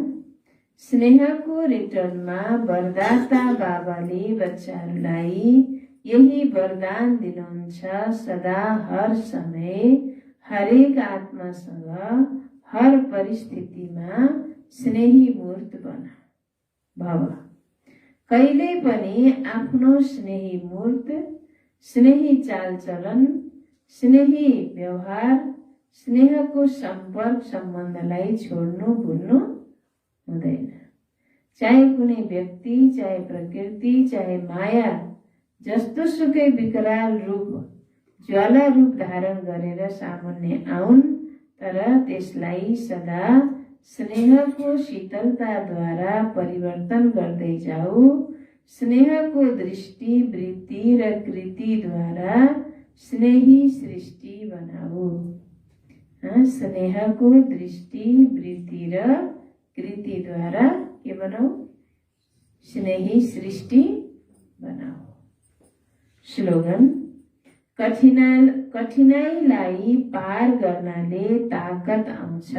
स्नेहको रिटर्नमा वरदाता बाबाले बच्चाहरूलाई यही वरदान दिनुहुन्छ, सदा हर समय हरेक आत्मासँग हर परिस्थितिमा स्नेही मूर्त बन भव। कहिल्यै पनि आफ्नो स्नेही मूर्त, स्नेही चालचलन, स्नेही व्यवहार, स्नेहको सम्पर्क सम्बन्धलाई छोड्नु भुल्नु हुँदैन। चाहे कुनै व्यक्ति, चाहे प्रकृति, चाहे माया, जस्तो सुकै विकराल रूप, ज्वाला रूप धारण गरेर सामुन्ने आउन्। तर त्यसलाई सदा स्नेहको शीतलताद्वारा परिवर्तन गर्दै जाऊ। स्नेहको दृष्टि, वृत्ति र कृतिद्वारा स्नेही सृष्टि बनाऊ। स्नेहको दृष्टि, वृत्ति र कृतिद्वारा के बनाऊ? स्नेही सृष्टि बनाऊ। स्लोगन। कठिनाईलाई पार गर्नाले ताकत आउँछ।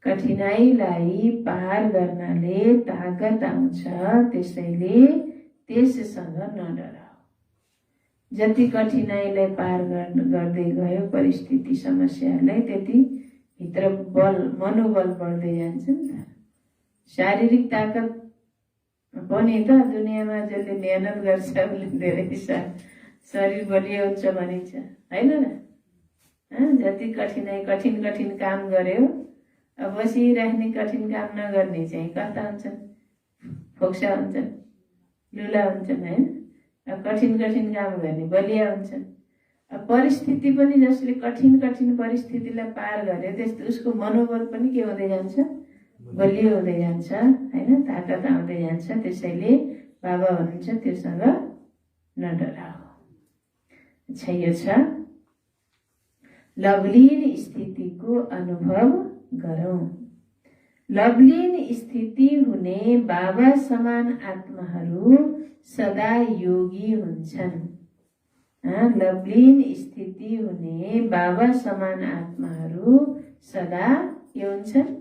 कठिनाईलाई पार गर्नाले ताकत आउँछ, त्यसैले त्यससँग नडराऊ। जति कठिनाईलाई पार गर्दै गयो परिस्थिति समस्याहरूलाई, त्यति भित्र मनोबल बढ्दै जान्छ नि त। शारीरिक ताकत पनि त दुनियाँमा जसले मेहनत गर्छ उसले धेरै शरीर बलियो हुन्छ भनिन्छ, होइन न? जति कठिन काम गर्यो, अब बसिराख्ने कठिन काम नगर्ने चाहिँ कता हुन्छन्? फोक्सा हुन्छन्, लुला हुन्छन्, होइन? अब कठिन काम गर्ने बलिया हुन्छन्। अब परिस्थिति पनि जसले कठिन परिस्थितिलाई पार गर्यो, त्यस्तो उसको मनोबल पनि के हुँदै जान्छ? बलियो हुँदै जान्छ, होइन? ताकत आउँदै जान्छ। त्यसैले बाबा भन्नुहुन्छ त्योसँग नडराऊ। अच्छा, यो छ लवलीन स्थितिको अनुभव गरौँ। लवलीन स्थिति हुने बाबा समान आत्माहरू सदा योगी हुन्छन्। लवलीन स्थिति हुने बाबा समान आत्माहरू सदा के हुन्छन्?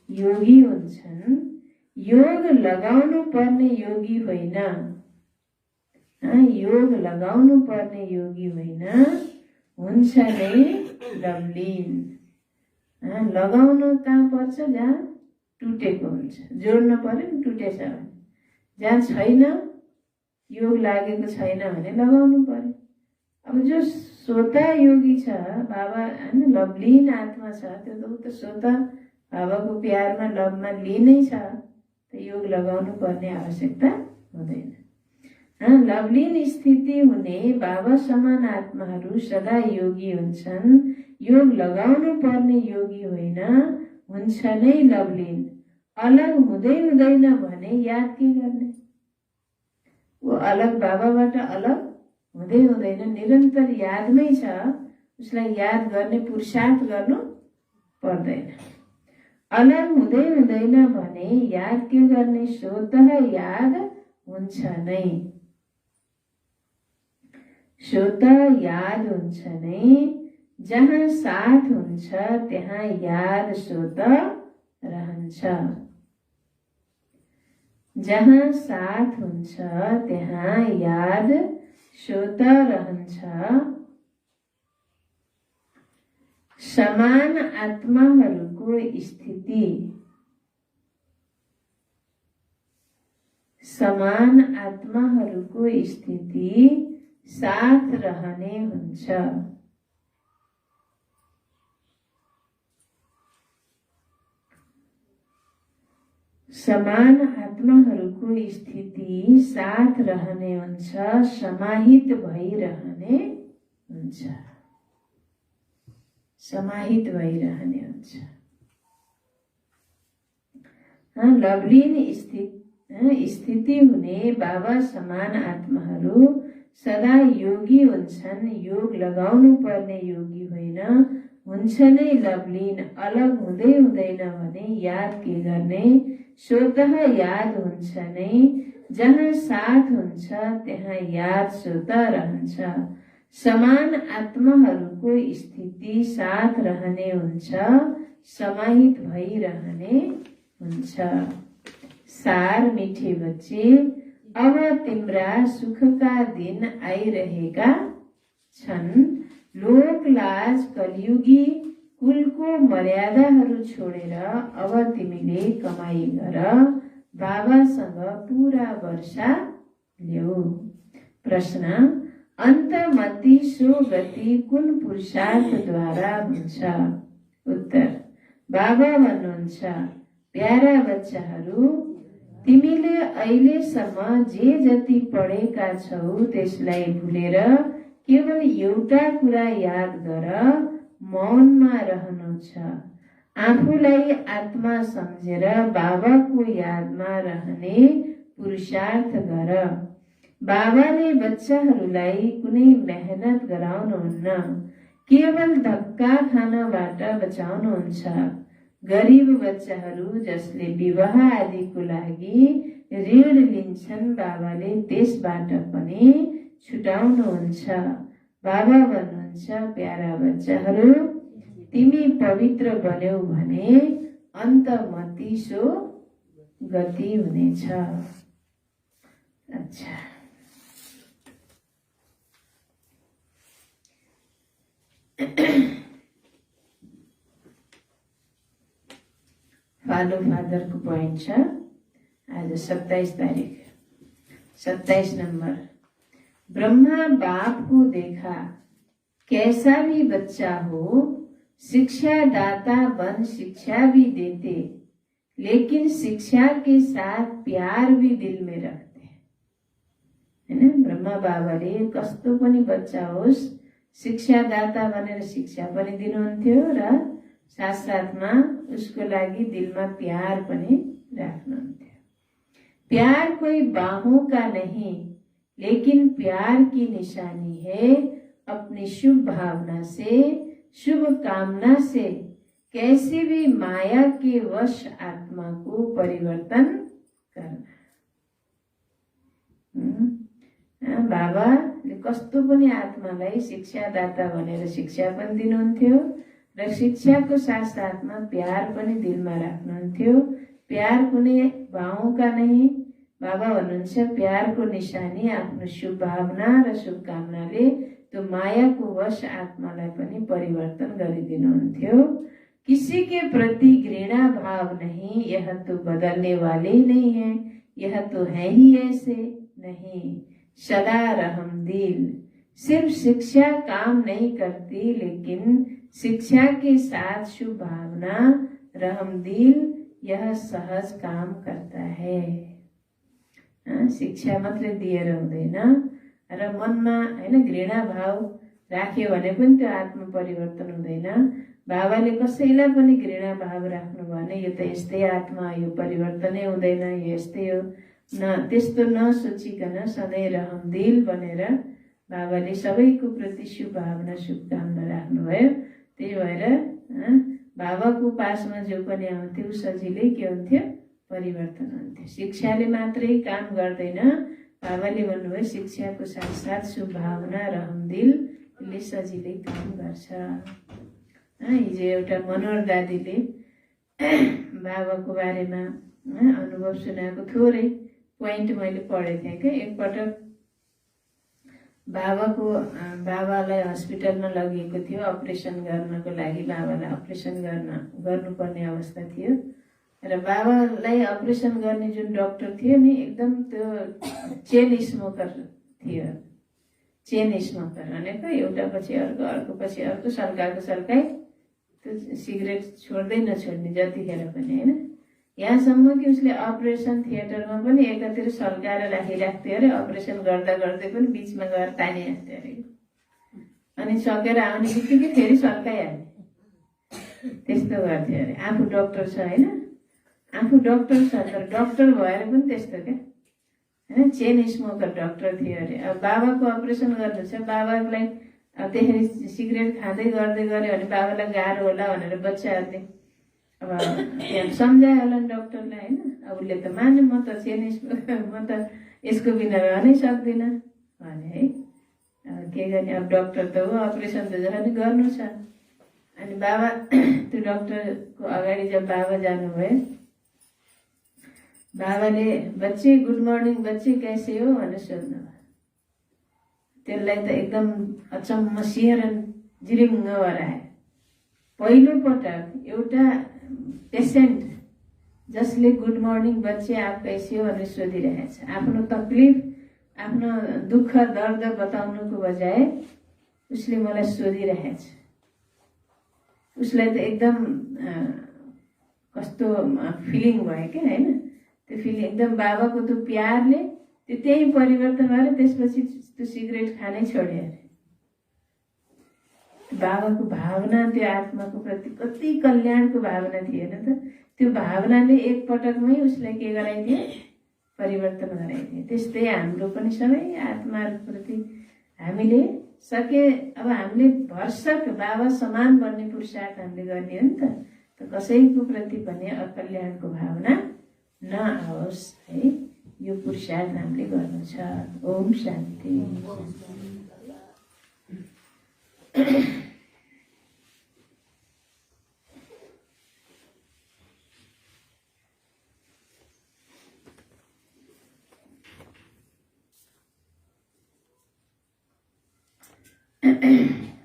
योगी हुन्छन्। योग लगाउनु पर्ने योगी होइन। योग लगाउनु पर्ने योगी होइन, हुन्छ नै लवलीन। लगाउनु कहाँ पर्छ? जहाँ टुटेको हुन्छ। जोड्नु पर्यो नि, टुटेछ भने। जहाँ छैन, योग लागेको छैन भने लगाउनु पर्यो। अब जो स्वतः योगी छ बाबा हैन, लवलीन आत्मा छ, त्यो त ऊ त स्वतः बाबाको प्यारमा लभमा लिनै छ, त योग लगाउनु पर्ने आवश्यकता हुँदैन। लवलीन स्थिति हुने बाबा समान आत्माहरू सदा योगी हुन्छन्। योग लगाउनु पर्ने योगी होइन, हुन्छ नै लवलीन। अलग हुँदै हुँदैन भने याद के गर्ने? वो अलग बाबाबाट अलग हुँदै हुँदैन, निरन्तर यादमै छ, उसलाई याद गर्ने पुरुषार्थ गर्नु पर्दैन। अलग हुँदै हुँदैन भने याद के गर्ने? स्वतः याद हुन्छ नै, स्वतः याद हुन्छ नै। जहाँ साथ हुन्छ त्यहाँ याद स्वतः रहन्छ, जहाँ साथ हुन्छ त्यहाँ याद स्वतः रहन्छ। समान आत्माहरूको स्थिति, समान आत्माहरूको स्थिति साथ रहने हुन्छ। समान आत्माहरूको स्थिति साथ रहने हुन्छ, समाहित भइरहने हुन्छ, समाहित भइरहने हुन्छ। लवलीन स्थिति हुने बाबा समान आत्माहरू सदा योगी हुन्छन्। योग लगाउनु पर्ने योगी होइन, हुन्छ नै लवलीन। अलग हुँदै हुँदैन भने याद के गर्ने? स्वतः याद हुन्छ नै। जहाँ साथ हुन्छ त्यहाँ याद स्वतः रहन्छ। समान आत्माहरूको स्थिति साथ रहने हुन्छ, समाहित भइरहने हुन्छ। सार मीठे बच्चे, अब तिम्रा सुखका दिन आइरहेका छन्। लोकलाज कलियुगी कुलको मर्यादाहरू छोडेर अब तिमीले कमाई गर, बाबासँग पूरा वर्षा ल्याऊ। प्रश्न, अन्तमति सो गति कुन पुरुषार्थद्वारा हुन्छ? उत्तर, बाबा भन्नुहुन्छ, प्यारा बच्चाहरू, तिमीले अहिलेसम्म जे जति पढेका छौ त्यसलाई भुलेर केवल एउटा कुरा याद गर, मौनमा रहनु छ। आफूलाई आत्मा सम्झेर बाबाको यादमा रहने पुरुषार्थ गर। बाबाले बच्चाहरूलाई कुनै मेहनत गराउनुहुन्न, केवल धक्का खानबाट बचाउनुहुन्छ। गरीब बच्चाहरू जसले विवाह आदिको लागि ऋण लिन्छन्, बाबाले त्यसबाट पनि छुटाउनुहुन्छ। बाबा भन्नुहुन्छ, प्यारा बच्चाहरू, तिमी पवित्र बन्यौ भने अन्तमति सो गति हुनेछ। अच्छा, फॉलो फादर को पॉइंट छ। आज 27 तारीख, 27 नंबर। ब्रह्मा बाप को देखा, कैसा भी बच्चा हो शिक्षा दाता बन शिक्षा भी देते, लेकिन शिक्षा के साथ प्यार भी दिल में रखते हैन। ब्रह्मा बाबाले कस्तो पनि बच्चा होस् शिक्षादाता भनेर शिक्षा पनि दिनुहुन्थ्यो र साथसाथमा उसको लागि दिलमा प्यार पनि राख्नुहुन्थ्यो। प्यार कोई बाहों का नहीं, लेकिन प्यार की निशानी है अपनी शुभ भावना से, शुभ कामना से कैसे भी माया के वश आत्मा को परिवर्तन करना। बाबाले कस्तो पनि आत्मालाई शिक्षादाता भनेर शिक्षा पनि दिनुहुन्थ्यो र शिक्षाको साथसाथमा प्यार पनि दिलमा राख्नुहुन्थ्यो। प्यार कुनै भावका नहीं, बाबा भन्नुहुन्छ प्यारको निशानी आफ्नो शुभ भावना र शुभकामनाले त्यो मायाको वश आत्मालाई पनि परिवर्तन गरिदिनुहुन्थ्यो। किसी के प्रति घृणा भाव नहीं, यह तो बदलने वाले ही नहीं है, यह तो है ही ऐसे नहीं। सदा रहमदिल, सिर्फ शिक्षा काम नहीं करती, लेकिन शिक्षा के साथ शुभ भावना, रहमदिल, यह सहज काम करता है। शिक्षा मात्रै दिएर हुँदैन र मनमा हैन घृणा भाव राख्यो भने पनि त्यो आत्म परिवर्तन हुँदैन। बाबाले कसैलाई पनि घृणा भाव राख्नु भने यो त यस्तै आत्मा, यो परिवर्तनै हुँदैन, यो यस्तै हो, न त्यस्तो नसोचिकन सधैँ रहमदिल बनेर बाबाले सबैको प्रति शुभ भावना शुभकामना राख्नुभयो। त्यही भएर बाबाको पासमा जो पनि आउँथ्यो ऊ सजिलै के हुन्थ्यो, परिवर्तन हुन्थ्यो। शिक्षाले मात्रै काम गर्दैन, बाबाले भन्नुभयो शिक्षाको साथसाथ शुभ भावना रहमदिलले सजिलै काम गर्छ। हिजो एउटा मनोहर दादीले बाबाको बारेमा अनुभव सुनाएको थोरै पोइन्ट मैले पढेको थिएँ क्या। एकपटक बाबालाई हस्पिटलमा लगिएको थियो अपरेसन गर्नको लागि। बाबालाई अपरेसन गर्नुपर्ने अवस्था थियो र बाबालाई अपरेसन गर्ने जुन डाक्टर थियो नि एकदम त्यो चेन स्मोकर थियो। चेन स्मोकर भनेको एउटा पछि अर्को, अर्को पछि अर्को, सल्काई त्यो सिगरेट छोड्दै नछोड्ने जतिखेर पनि होइन। यहाँसम्म कि उसले अपरेसन थिएटरमा पनि एकातिर सल्काएर राखिराख्थ्यो अरे, अपरेसन गर्दा गर्दै पनि बिचमा गएर तानिहाल्थ्यो अरे, अनि सकेर आउने बित्तिकै फेरि सल्काइहाल्ने, त्यस्तो गर्थ्यो अरे। आफू डक्टर छ होइन, आफू डक्टर छ तर डक्टर भएर पनि त्यस्तो क्या होइन, चेन स्मोकर डक्टर थियो अरे। अब बाबाको अपरेसन गर्नु छ, बाबालाई अब त्यसरी सिगरेट खाँदै गर्दै गऱ्यो भने बाबालाई गाह्रो होला भनेर बच्चाहरूले अब सम्झायो होला नि डक्टरलाई होइन। अब उसले त मान्यो म त चेन स्मोकर, म त यसको बिना रहनै सक्दिनँ भने है। अब के गर्ने, अब डक्टर त हो, अपरेसन त झन् गर्नु छ। अनि बाबा त्यो डक्टरको अगाडि जब बाबा जानुभयो, बाबाले बच्चे गुड मर्निङ बच्चे कैसे हो भनेर सोध्नुभयो। त्यसलाई त एकदम अचम्म सिहरन जिरिङ्ग भएर आयो। पहिलोपटक एउटा पेसेन्ट जसले गुड मर्निङ बच्चे आप कैसे हो भनेर सोधिरहेछ, आफ्नो तकलिफ आफ्नो दुःख दर्द बताउनुको बजाय उसले मलाई सोधिरहेछ। उसलाई त एकदम कस्तो फिलिङ भयो क्या होइन। त्यो फिलिङ एकदम बाबाको त्यो प्यारले त्यही परिवर्तन भएर त्यसपछि त्यो सिगरेट खानै छोड्यो अरे। बाबाको भावना त्यो आत्माको प्रति कति कल्याणको भावना थिएन त। त्यो भावनाले एक पटकमै उसलाई के गराइदियो, परिवर्तन गराइदियो। त्यस्तै हाम्रो पनि सबै आत्माहरूप्रति हामीले सके अब हामीले भरसक बाबा समान बन्ने पुरुषार्थ हामीले गर्ने हो नि त कसैको प्रति पनि अकल्याणको भावना नआओस् है, यो पुरुषार्थ हामीले गर्नु छ। ओम शान्ति।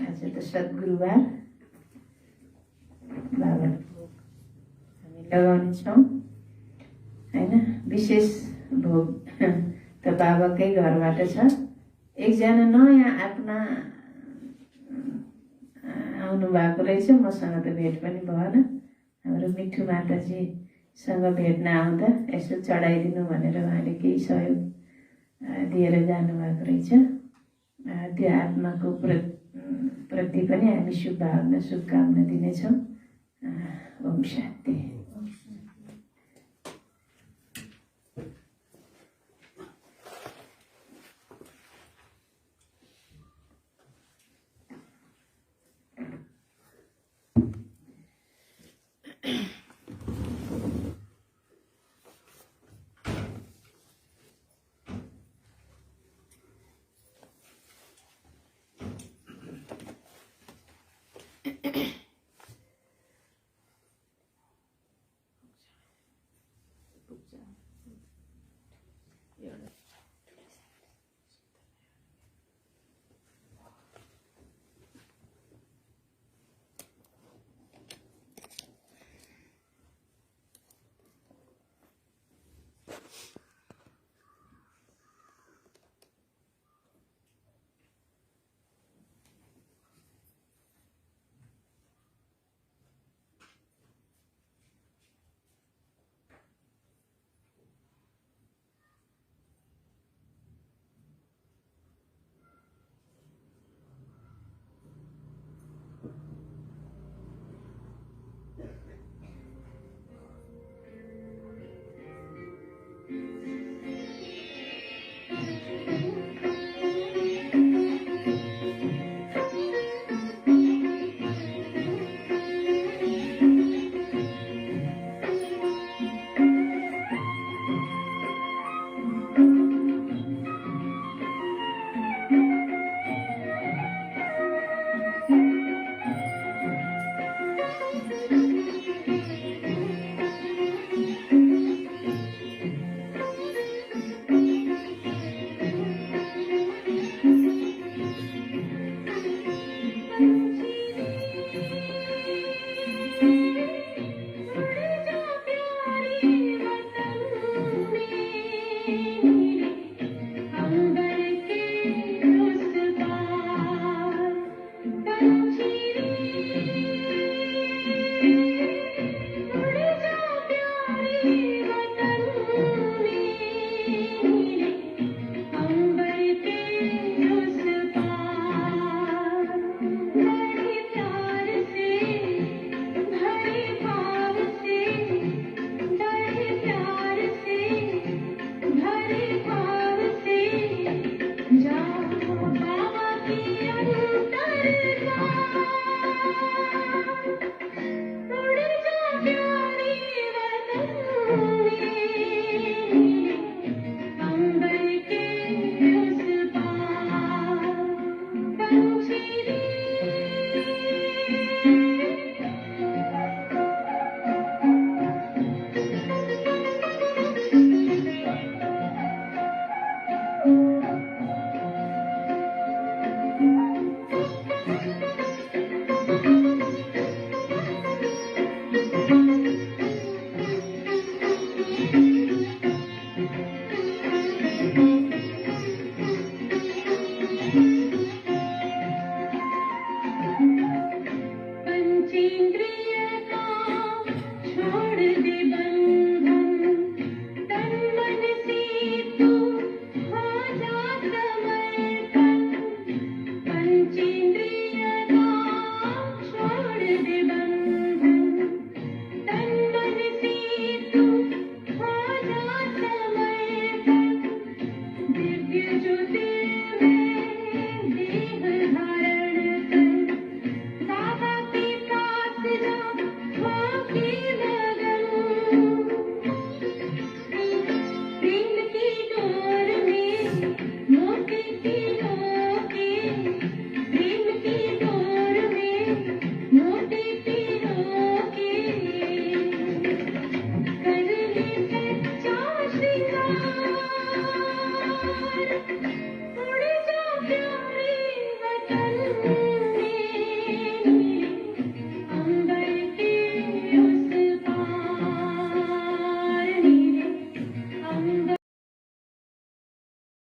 आज त सद्गुरुबार बाबा हामी लगाउनेछौँ होइन। विशेष भोग त बाबाकै घरबाट छ। एकजना नयाँ आत्मा आउनु भएको रहेछ, मसँग त भेट पनि भएन। हाम्रो मिठु माताजीसँग भेट्न आउँदा यसो चढाइदिनु भनेर उहाँले केही सहयोग दिएर जानुभएको रहेछ। त्यो आत्माको प्रति पनि हामी शुभ भावना शुभकामना दिनेछौँ। ओम शान्ति।